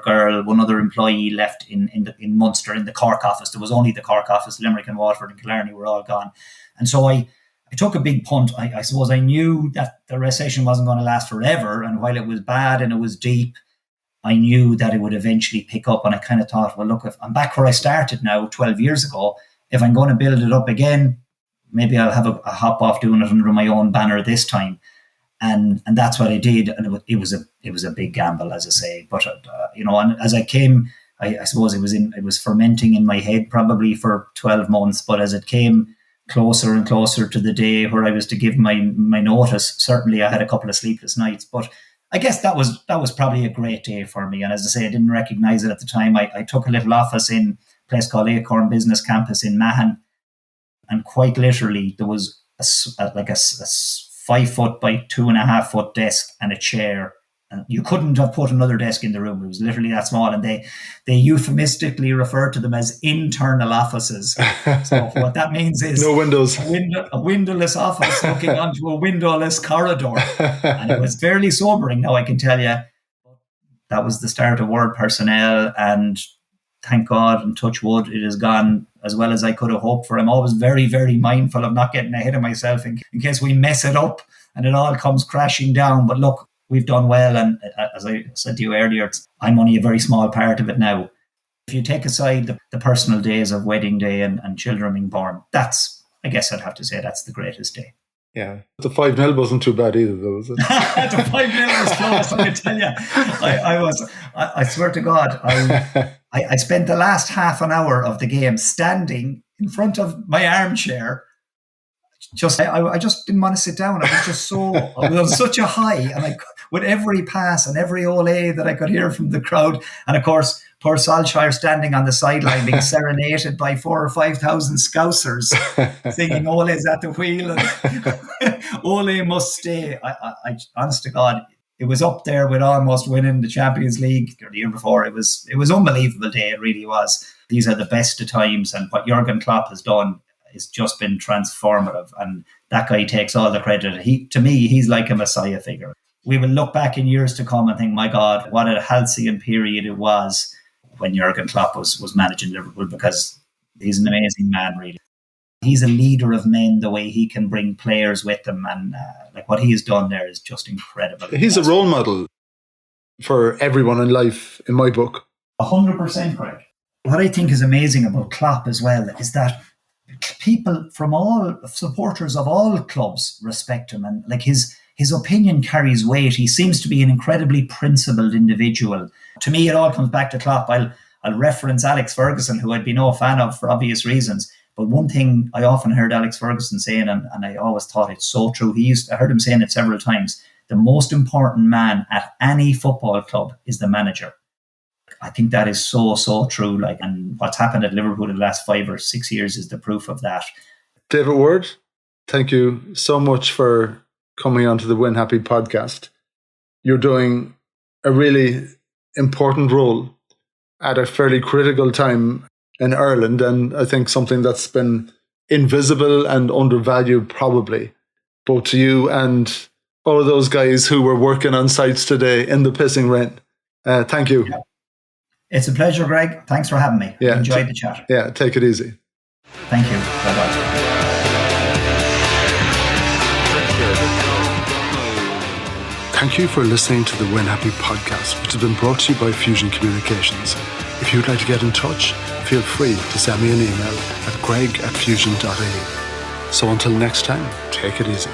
employee left in Munster in the Cork office. There was only the Cork office. Limerick and Waterford and Killarney were all gone. And so I took a big punt. I suppose I knew that the recession wasn't going to last forever. And while it was bad and it was deep, I knew that it would eventually pick up. And I kind of thought, well, look, if I'm back where I started now 12 years ago, if I'm going to build it up again, maybe I'll have a hop off doing it under my own banner this time. And that's what I did. And it was a big gamble, as I say. But, and as I came, I suppose it was fermenting in my head probably for 12 months. But as it came closer and closer to the day where I was to give my notice, certainly I had a couple of sleepless nights. But I guess that was probably a great day for me. And as I say, I didn't recognize it at the time. I took a little office in a place called Acorn Business Campus in Mahon. And quite literally, there was a 5 foot by 2.5 foot desk and a chair. And you couldn't have put another desk in the room. It was literally that small. And they euphemistically refer to them as internal offices. So what that means is no windows. A windowless office looking onto a windowless corridor. And it was fairly sobering, now I can tell you. That was the start of Word Personnel. And thank God and touch wood, it has gone as well as I could have hoped for. I'm always very, very mindful of not getting ahead of myself in case we mess it up and it all comes crashing down. But look, we've done well. And as I said to you earlier, I'm only a very small part of it now. If you take aside the personal days of wedding day and children being born, I guess I'd have to say that's the greatest day. Yeah. The 5-0 wasn't too bad either, though, was it? The 5-0 was close, I can tell you. I swear to God, I spent the last half an hour of the game standing in front of my armchair. I just didn't want to sit down. I was on such a high, and with every pass and every ole that I could hear from the crowd, and of course, poor Solskjaer standing on the sideline being serenaded by 4,000 or 5,000 Scousers singing "Ole's at the wheel" and "Ole must stay." I honest to God, it was up there with almost winning the Champions League the year before. It was unbelievable day. It really was. These are the best of times, and what Jurgen Klopp has done has just been transformative. And that guy takes all the credit. To me, he's like a messiah figure. We will look back in years to come and think, my God, what a halcyon period it was when Jurgen Klopp was managing Liverpool, because he's an amazing man, really. He's a leader of men, the way he can bring players with him, and what he has done there is just incredible. He's a role model for everyone in life, in my book. 100%, Greg. What I think is amazing about Klopp as well is that people from all supporters of all clubs respect him, and his opinion carries weight. He seems to be an incredibly principled individual. To me, it all comes back to Klopp. I'll reference Alex Ferguson, who I'd be no fan of for obvious reasons. But one thing I often heard Alex Ferguson saying, and I always thought it's so true. I heard him saying it several times. The most important man at any football club is the manager. I think that is so, so true. And what's happened at Liverpool in the last 5 or 6 years is the proof of that. David Ward, thank you so much for coming onto the Win Happy podcast. You're doing a really important role at a fairly critical time in Ireland, and I think something that's been invisible and undervalued probably, both to you and all of those guys who were working on sites today in the pissing rain. Thank you. Yeah. It's a pleasure, Greg. Thanks for having me. Yeah, Enjoyed the chat. Yeah, take it easy. Thank you. Bye-bye. Thank you for listening to the Win Happy podcast, which has been brought to you by Fusion Communications. If you'd like to get in touch, feel free to send me an email at greg@fusion.ie. So until next time, take it easy.